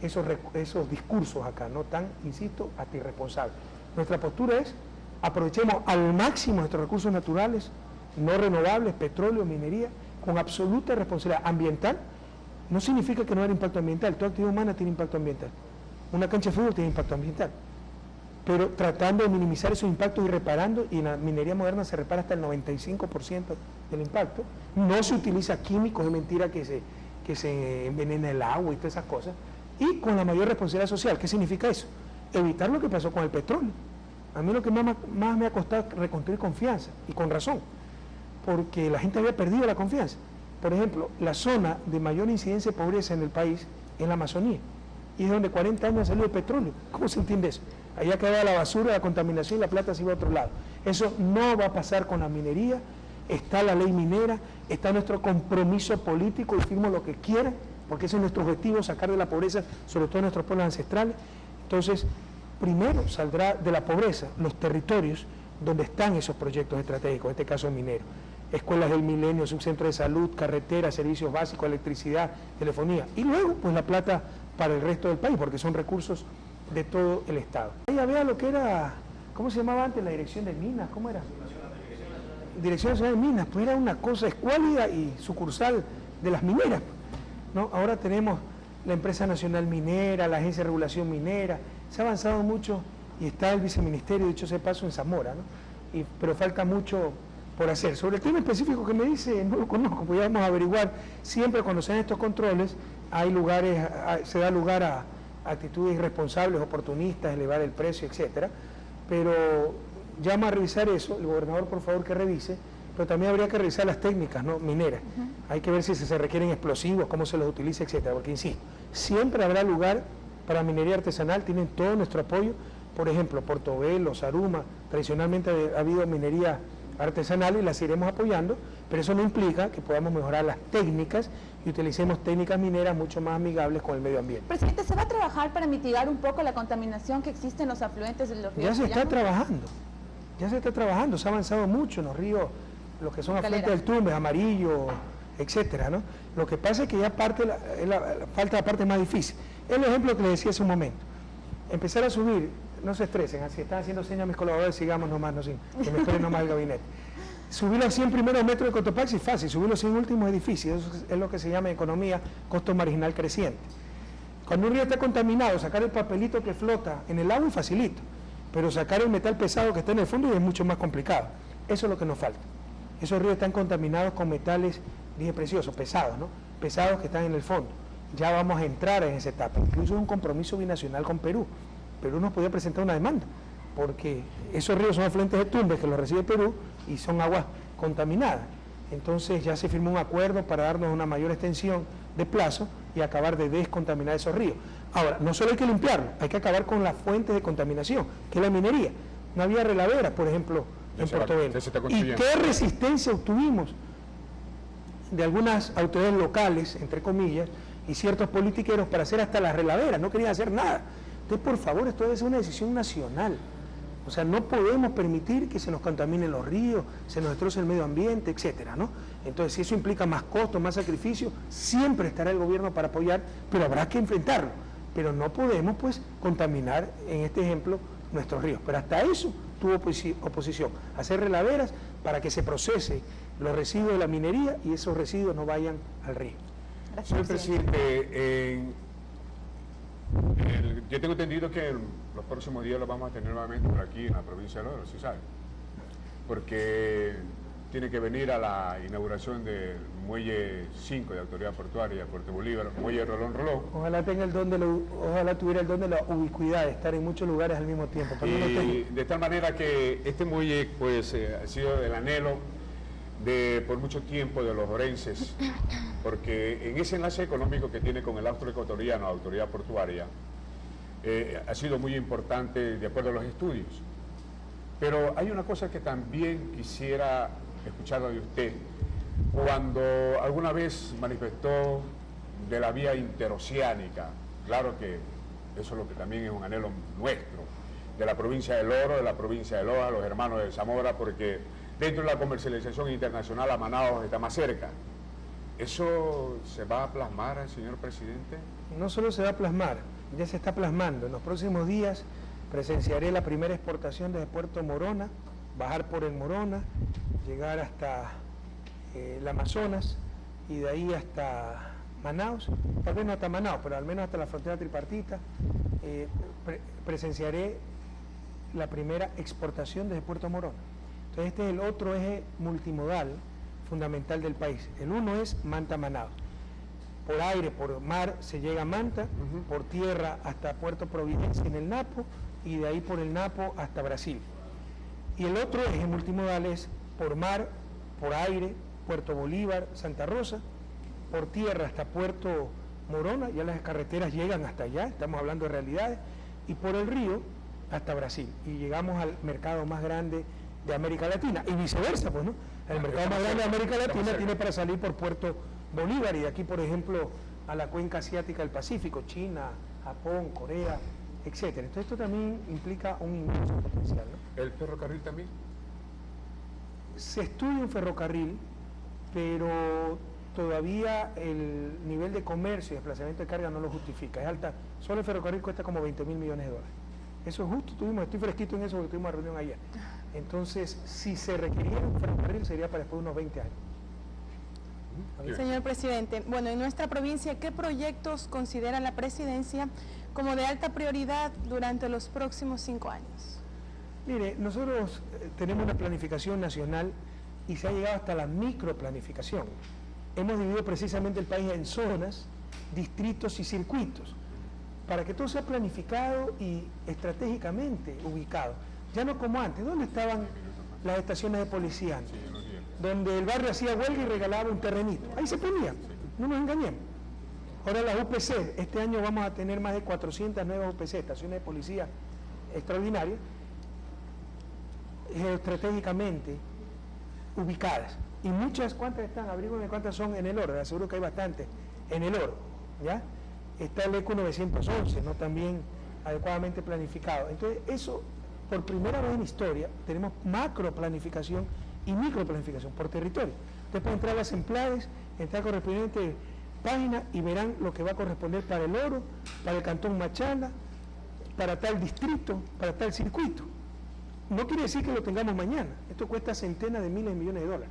esos discursos acá, no tan, insisto, hasta irresponsables. Nuestra postura es, aprovechemos al máximo nuestros recursos naturales, no renovables, petróleo, minería, con absoluta responsabilidad ambiental. No significa que no haya impacto ambiental, toda actividad humana tiene impacto ambiental, una cancha de fútbol tiene impacto ambiental, pero tratando de minimizar esos impactos y reparando, y en la minería moderna se repara hasta el 95% del impacto. No se utiliza químicos, es mentira que se envenena el agua y todas esas cosas, y con la mayor responsabilidad social. ¿Qué significa eso? Evitar lo que pasó con el petróleo. A mí lo que más me ha costado es reconstruir confianza, y con razón, porque la gente había perdido la confianza. Por ejemplo, la zona de mayor incidencia de pobreza en el país es la Amazonía. y es donde 40 años ha salido el petróleo. ¿Cómo se entiende eso? Allá queda la basura, la contaminación y la plata se iba a otro lado. Eso no va a pasar con la minería. Está la ley minera, está nuestro compromiso político y firmo lo que quieran, porque ese es nuestro objetivo, sacar de la pobreza, sobre todo nuestros pueblos ancestrales. Entonces, primero saldrá de la pobreza los territorios donde están esos proyectos estratégicos, en este caso minero. Escuelas del milenio, subcentro de salud, carreteras, servicios básicos, electricidad, telefonía. Y luego, pues la plata para el resto del país, porque son recursos de todo el Estado. Ya vea lo que era, ¿cómo se llamaba antes la Dirección de Minas? ¿Cómo era? Dirección Nacional de Minas, pues era una cosa escuálida y sucursal de las mineras, ¿no? Ahora tenemos la Empresa Nacional Minera, la Agencia de Regulación Minera, se ha avanzado mucho y está el viceministerio, dicho sea de paso, en Zamora, ¿no? Pero falta mucho por hacer. Sobre el tema específico que me dice, no lo conozco, pues ya vamos a averiguar. Siempre cuando se dan estos controles, hay lugares, se da lugar a actitudes irresponsables, oportunistas, elevar el precio, etcétera, pero llama a revisar eso, el gobernador por favor que revise, pero también habría que revisar las técnicas, ¿no?, mineras. Hay que ver si se requieren explosivos, cómo se los utiliza, etcétera, porque insisto, siempre habrá lugar para minería artesanal, tienen todo nuestro apoyo. Por ejemplo, Portobelo, Saruma, tradicionalmente ha habido minería artesanal y las iremos apoyando, pero eso no implica que podamos mejorar las técnicas y utilicemos técnicas mineras mucho más amigables con el medio ambiente. Presidente, ¿se va a trabajar para mitigar un poco la contaminación que existe en los afluentes de los ríos? Ya se está trabajando, se ha avanzado mucho en los ríos, los que son afluentes del Tumbes, Amarillo, etcétera, ¿no? Lo que pasa es que ya falta la parte más difícil. Es el ejemplo que les decía hace un momento. Empezar a subir, no se estresen, así están haciendo señas a mis colaboradores, sigamos nomás, no, que me esperen nomás el gabinete. Subir los 100 primeros metros de Cotopaxi es fácil, subir los 100 últimos es difícil, eso es lo que se llama en economía costo marginal creciente. Cuando un río está contaminado, sacar el papelito que flota en el agua es facilito, pero sacar el metal pesado que está en el fondo es mucho más complicado. Eso es lo que nos falta. Esos ríos están contaminados con metales, dije preciosos, pesados, ¿no? Pesados que están en el fondo. Ya vamos a entrar en esa etapa. Incluso es un compromiso binacional con Perú. Perú nos podía presentar una demanda, porque esos ríos son afluentes de Tumbes que los recibe Perú y son aguas contaminadas. Entonces ya se firmó un acuerdo para darnos una mayor extensión de plazo y acabar de descontaminar esos ríos. Ahora, no solo hay que limpiarlo, hay que acabar con las fuentes de contaminación, que es la minería. No había relaveras, por ejemplo, en Portobelo. ¿Y qué resistencia obtuvimos de algunas autoridades locales, entre comillas, y ciertos politiqueros para hacer hasta las relaveras? No querían hacer nada. Entonces, por favor, esto debe ser una decisión nacional. O sea, no podemos permitir que se nos contaminen los ríos, se nos destroce el medio ambiente, etcétera, ¿no? Entonces, si eso implica más costos, más sacrificio, siempre estará el gobierno para apoyar, pero habrá que enfrentarlo. Pero no podemos, pues, contaminar, en este ejemplo, nuestros ríos. Pero hasta eso tuvo oposición. Hacer relaveras para que se procese los residuos de la minería y esos residuos no vayan al río. Gracias, señor presidente. Yo tengo entendido que los próximos días los vamos a tener nuevamente por aquí en la provincia de Oro, ¿sí sabe? Porque tiene que venir a la inauguración del muelle 5 de Autoridad Portuaria, Puerto Bolívar, muelle Rolón Rolón. Ojalá tuviera el don de la ubicuidad, de estar en muchos lugares al mismo tiempo. Y de tal manera que este muelle pues ha sido el anhelo por mucho tiempo de los orenses, porque en ese enlace económico que tiene con el austroecuatoriano, la Autoridad Portuaria, ha sido muy importante de acuerdo a los estudios. Pero hay una cosa que también quisiera escucharlo de usted. Cuando alguna vez manifestó de la vía interoceánica, claro que eso es lo que también es un anhelo nuestro, de la provincia del Oro, de la provincia de Loja, los hermanos de Zamora, porque dentro de la comercialización internacional a Manaos está más cerca. ¿Eso se va a plasmar, señor presidente? No solo se va a plasmar, ya se está plasmando. En los próximos días presenciaré la primera exportación desde Puerto Morona, bajar por el Morona, llegar hasta el Amazonas y de ahí hasta Manaos, tal vez no hasta Manaos, pero al menos hasta la frontera tripartita. Presenciaré la primera exportación desde Puerto Morona. Entonces este es el otro eje multimodal fundamental del país. El uno es Manta-Manaos. Por aire, por mar se llega a Manta, por tierra hasta Puerto Providencia en el Napo y de ahí por el Napo hasta Brasil. Y el otro eje multimodal es por mar, por aire, Puerto Bolívar, Santa Rosa, por tierra hasta Puerto Morona, ya las carreteras llegan hasta allá, estamos hablando de realidades, y por el río hasta Brasil, y llegamos al mercado más grande de América Latina, y viceversa, pues, ¿no? El mercado más grande de América Latina tiene para salir por Puerto Bolívar, y de aquí, por ejemplo, a la cuenca asiática del Pacífico, China, Japón, Corea, etcétera. Entonces esto también implica un inmenso potencial, ¿no? ¿El ferrocarril también? Se estudia un ferrocarril, pero todavía el nivel de comercio y desplazamiento de carga no lo justifica, es alta. Solo el ferrocarril cuesta como 20.000 millones de dólares. Eso es justo, estoy fresquito en eso porque tuvimos una reunión ayer. Entonces, si se requiriera un ferrocarril sería para después de unos 20 años. Señor presidente, bueno, en nuestra provincia, ¿qué proyectos considera la presidencia como de alta prioridad durante los próximos 5 años? Mire, nosotros tenemos una planificación nacional y se ha llegado hasta la microplanificación. Hemos dividido precisamente el país en zonas, distritos y circuitos, para que todo sea planificado y estratégicamente ubicado. Ya no como antes, ¿dónde estaban las estaciones de policía antes? Donde el barrio hacía huelga y regalaba un terrenito. Ahí se ponían, no nos engañemos. Ahora las UPC, este año vamos a tener más de 400 nuevas UPC, estaciones de policía extraordinarias, estratégicamente ubicadas. Y muchas, ¿cuántas están? Abrígame cuántas son en el oro, les aseguro que hay bastantes en el oro, ¿ya? Está el ECO 911, ¿no? También adecuadamente planificado. Entonces, eso, por primera vez en historia, tenemos macro planificación y microplanificación por territorio. Usted puede entrar a las empleadas, entrar correspondiente página y verán lo que va a corresponder para el oro, para el cantón Machala, para tal distrito, para tal circuito. No quiere decir que lo tengamos mañana, esto cuesta centenas de miles de millones de dólares.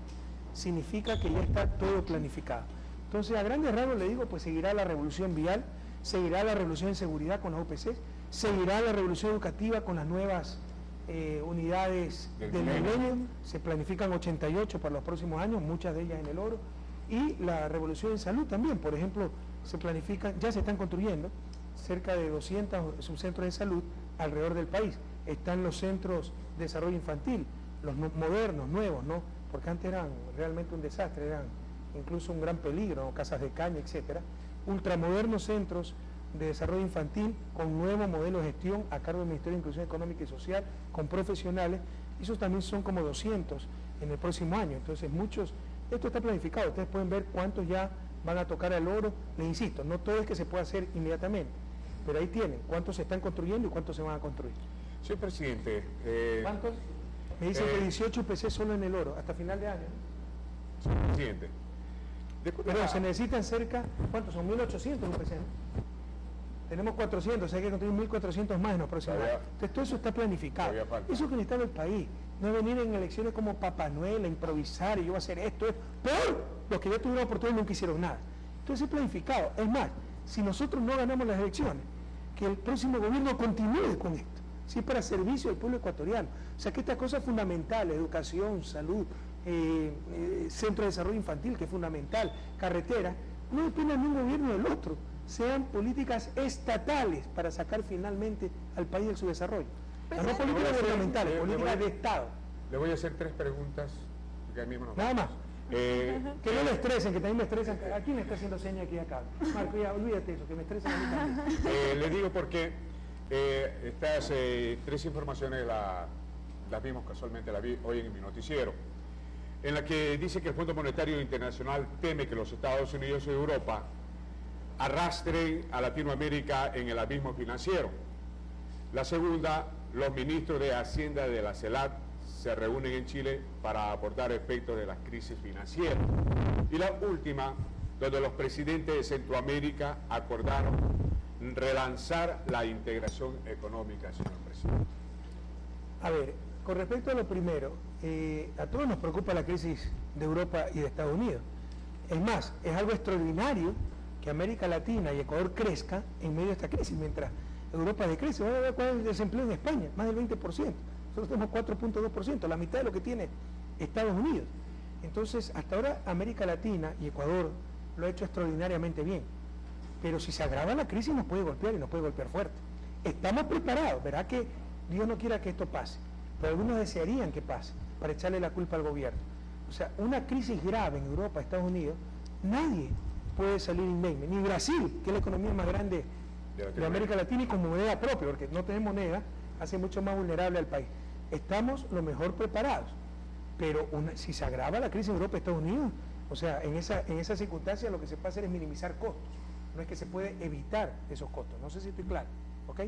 Significa que ya está todo planificado. Entonces, a grandes rasgos le digo, pues seguirá la revolución vial, seguirá la revolución en seguridad con las UPC, seguirá la revolución educativa con las nuevas unidades del milenio, se planifican 88 para los próximos años, muchas de ellas en el oro, y la revolución en salud también, por ejemplo, se planifican, ya se están construyendo cerca de 200 subcentros de salud alrededor del país. Están los centros de desarrollo infantil, los modernos, nuevos, ¿no? Porque antes eran realmente un desastre, eran incluso un gran peligro, ¿no? Casas de caña, etcétera. Ultramodernos centros de desarrollo infantil con nuevo modelo de gestión a cargo del Ministerio de Inclusión Económica y Social, con profesionales, esos también son como 200 en el próximo año. Entonces muchos, esto está planificado, ustedes pueden ver cuántos ya van a tocar al oro. Les insisto, no todo es que se pueda hacer inmediatamente, pero ahí tienen cuántos se están construyendo y cuántos se van a construir. Señor presidente, ¿cuántos? Me dicen que 18 UPC solo en el oro, hasta final de año. Señor presidente, pero se necesitan cerca, ¿cuántos? Son 1.800 UPC, ¿no? Tenemos 400, hay que construir 1.400 más en los próximos años. Entonces todo eso está planificado. Eso que necesita el país, no es venir en elecciones como Papá Noel a improvisar y yo voy a hacer esto, por los que ya tuvieron oportunidad y nunca hicieron nada. Entonces es planificado. Es más, si nosotros no ganamos las elecciones, que el próximo gobierno continúe con esto, si es para servicio del pueblo ecuatoriano. O sea que estas cosas fundamentales, educación, salud, centro de desarrollo infantil, que es fundamental, carretera, no dependen de un gobierno del otro, sean políticas estatales para sacar finalmente al país de su desarrollo. No políticas gubernamentales, políticas de Estado. Le voy a hacer 3 preguntas. Porque a mí nada más. Que no le estresen, que también me estresan. ¿A quién le está haciendo seña aquí acá? Marco, ya olvídate eso, que me estresan a mí también. Le digo porque estas 3 informaciones las vimos casualmente, las vi hoy en mi noticiero, en la que dice que el Fondo Monetario Internacional teme que los Estados Unidos y Europa arrastren a Latinoamérica en el abismo financiero. La segunda, los ministros de Hacienda de la CELAC se reúnen en Chile para abordar efectos de las crisis financieras. Y la última, donde los presidentes de Centroamérica acordaron relanzar la integración económica, señor presidente. A ver, con respecto a lo primero, a todos nos preocupa la crisis de Europa y de Estados Unidos. Es más, es algo extraordinario que América Latina y Ecuador crezca en medio de esta crisis, mientras Europa decrece. Van a ver cuál es el desempleo en España, más del 20%. Nosotros tenemos 4.2%, la mitad de lo que tiene Estados Unidos. Entonces, hasta ahora América Latina y Ecuador lo ha hecho extraordinariamente bien. Pero si se agrava la crisis nos puede golpear y nos puede golpear fuerte. Estamos preparados, verá que Dios no quiera que esto pase, pero algunos desearían que pase para echarle la culpa al gobierno. O sea, una crisis grave en Europa, Estados Unidos, nadie puede salir indemne. Ni Brasil, que es la economía más grande de América Latina y con moneda propia, porque no tener moneda hace mucho más vulnerable al país. Estamos lo mejor preparados, pero si se agrava la crisis en Europa y Estados Unidos, o sea, en esa circunstancia lo que se puede hacer es minimizar costos, no es que se puede evitar esos costos. No sé si estoy claro, ¿ok?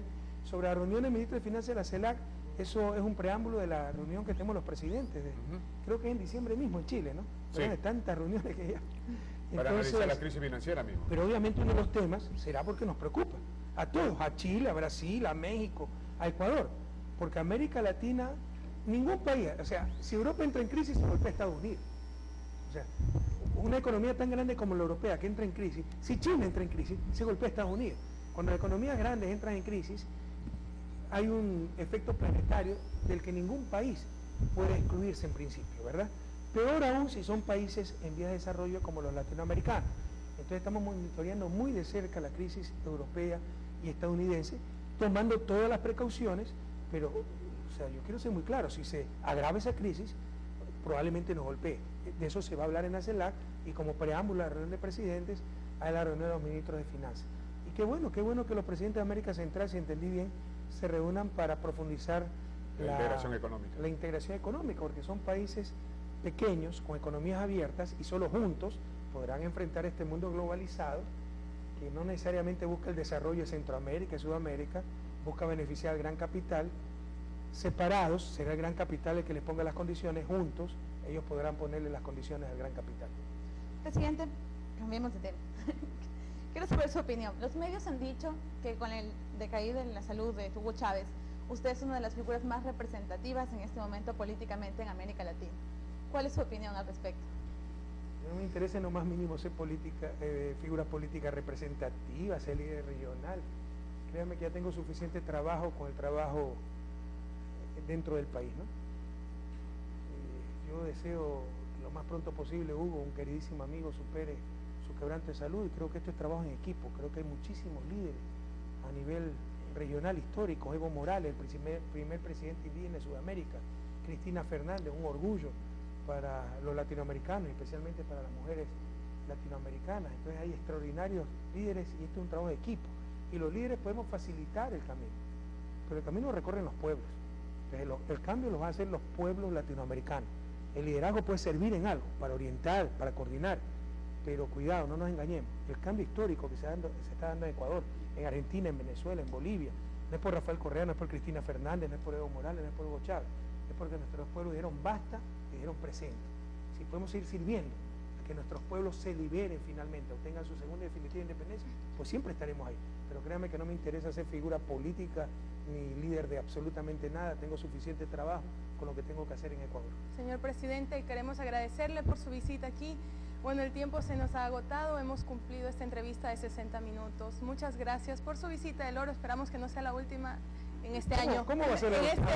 Sobre la reunión del ministro de Finanzas de la CELAC, eso es un preámbulo de la reunión que tenemos los presidentes, creo que es en diciembre mismo en Chile, ¿no? Sí. De tantas reuniones que ya... Para analizar la crisis financiera mismo. Pero obviamente uno de los temas será porque nos preocupa, a todos, a Chile, a Brasil, a México, a Ecuador, porque América Latina, ningún país, o sea, si Europa entra en crisis, se golpea a Estados Unidos. O sea, una economía tan grande como la europea que entra en crisis, si Chile entra en crisis, se golpea a Estados Unidos. Cuando las economías grandes entran en crisis, hay un efecto planetario del que ningún país puede excluirse en principio, ¿verdad? Peor aún si son países en vías de desarrollo como los latinoamericanos. Entonces estamos monitoreando muy de cerca la crisis europea y estadounidense, tomando todas las precauciones, pero, o sea, yo quiero ser muy claro, si se agrava esa crisis, probablemente nos golpee. De eso se va a hablar en la CELAC y como preámbulo a la reunión de presidentes, a la reunión de los ministros de Finanzas. Y qué bueno que los presidentes de América Central, si entendí bien, se reúnan para profundizar la integración económica. La integración económica, porque son países pequeños, con economías abiertas, y solo juntos podrán enfrentar este mundo globalizado, que no necesariamente busca el desarrollo de Centroamérica y Sudamérica, busca beneficiar al gran capital. Separados, será el gran capital el que les ponga las condiciones, juntos ellos podrán ponerle las condiciones al gran capital. Presidente, cambiemos de tema. Quiero saber su opinión. Los medios han dicho que con el decaído en la salud de Hugo Chávez, usted es una de las figuras más representativas en este momento políticamente en América Latina. ¿Cuál es su opinión al respecto? No me interesa en lo más mínimo ser figura política representativa, ser líder regional. Créame que ya tengo suficiente trabajo con el trabajo dentro del país, ¿no? Yo deseo que lo más pronto posible Hugo, un queridísimo amigo, supere su quebranto de salud, y creo que esto es trabajo en equipo. Creo que hay muchísimos líderes a nivel regional histórico. Evo Morales, el primer presidente indígena de Sudamérica, Cristina Fernández, un orgullo para los latinoamericanos, especialmente para las mujeres latinoamericanas. Entonces hay extraordinarios líderes y esto es un trabajo de equipo. Y los líderes podemos facilitar el camino, pero el camino lo recorren los pueblos. Entonces el cambio lo van a hacer los pueblos latinoamericanos. El liderazgo puede servir en algo, para orientar, para coordinar, pero cuidado, no nos engañemos. El cambio histórico que se está dando en Ecuador, en Argentina, en Venezuela, en Bolivia, no es por Rafael Correa, no es por Cristina Fernández, no es por Evo Morales, no es por Hugo Chávez, es porque nuestros pueblos dijeron basta y dijeron presente. Si podemos ir sirviendo a que nuestros pueblos se liberen finalmente, obtengan su segunda y definitiva independencia, pues siempre estaremos ahí. Pero créanme que no me interesa ser figura política ni líder de absolutamente nada. Tengo suficiente trabajo con lo que tengo que hacer en Ecuador. Señor presidente, queremos agradecerle por su visita aquí. Bueno, el tiempo se nos ha agotado, hemos cumplido esta entrevista de 60 minutos. Muchas gracias por su visita del Oro, esperamos que no sea la última en este año. ¿Cómo va a ser la última?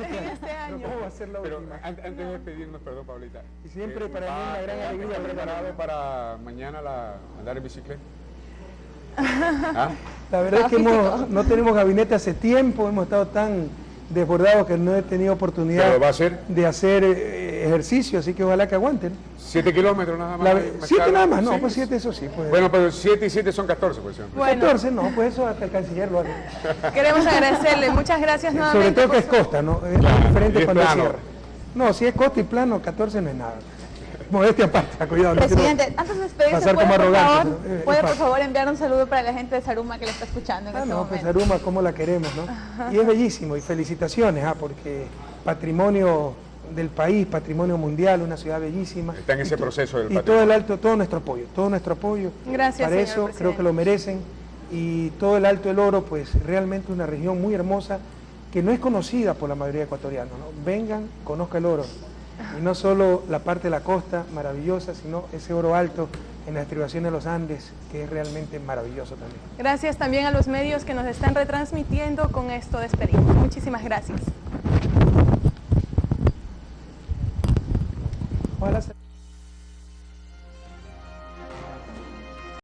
En este año. ¿Cómo va a ser la última? Antes de despedirnos, perdón, Paulita. Y siempre para mí una gran alegría. ¿Preparado para mañana andar en bicicleta? ¿Ah? La verdad es que no tenemos gabinete hace tiempo, hemos estado tan desbordados que no he tenido oportunidad de hacer ejercicio, así que ojalá que aguanten. 7 kilómetros nada más. 7 nada más, no, sí, pues 7 eso sí. Pues. Bueno, pero 7 y 7 son 14, pues. Bueno. 14 no, pues eso hasta el canciller lo hace. Queremos agradecerle, muchas gracias nuevamente. Sobre todo que es costa, ¿no? Es diferente cuando es sierra. No, si es costa y plano, 14 no es nada. Modestia aparte, cuidado. Presidente, no antes de despedirse, ¿puede por favor enviar un saludo para la gente de Zaruma que le está escuchando en este momento? Pues Zaruma, cómo la queremos, ¿no? Y es bellísimo, y felicitaciones, porque patrimonio del país, patrimonio mundial, una ciudad bellísima. Está en ese proceso del patrimonio. Y todo nuestro apoyo. Gracias, para eso presidente. Creo que lo merecen, y todo el Alto del Oro, pues realmente una región muy hermosa, que no es conocida por la mayoría de ecuatorianos, ¿no? Vengan, conozcan el oro. Y no solo la parte de la costa maravillosa, sino ese oro alto en las estribaciones de los Andes, que es realmente maravilloso también. Gracias también a los medios que nos están retransmitiendo. Con esto despedimos. Muchísimas gracias. Ojalá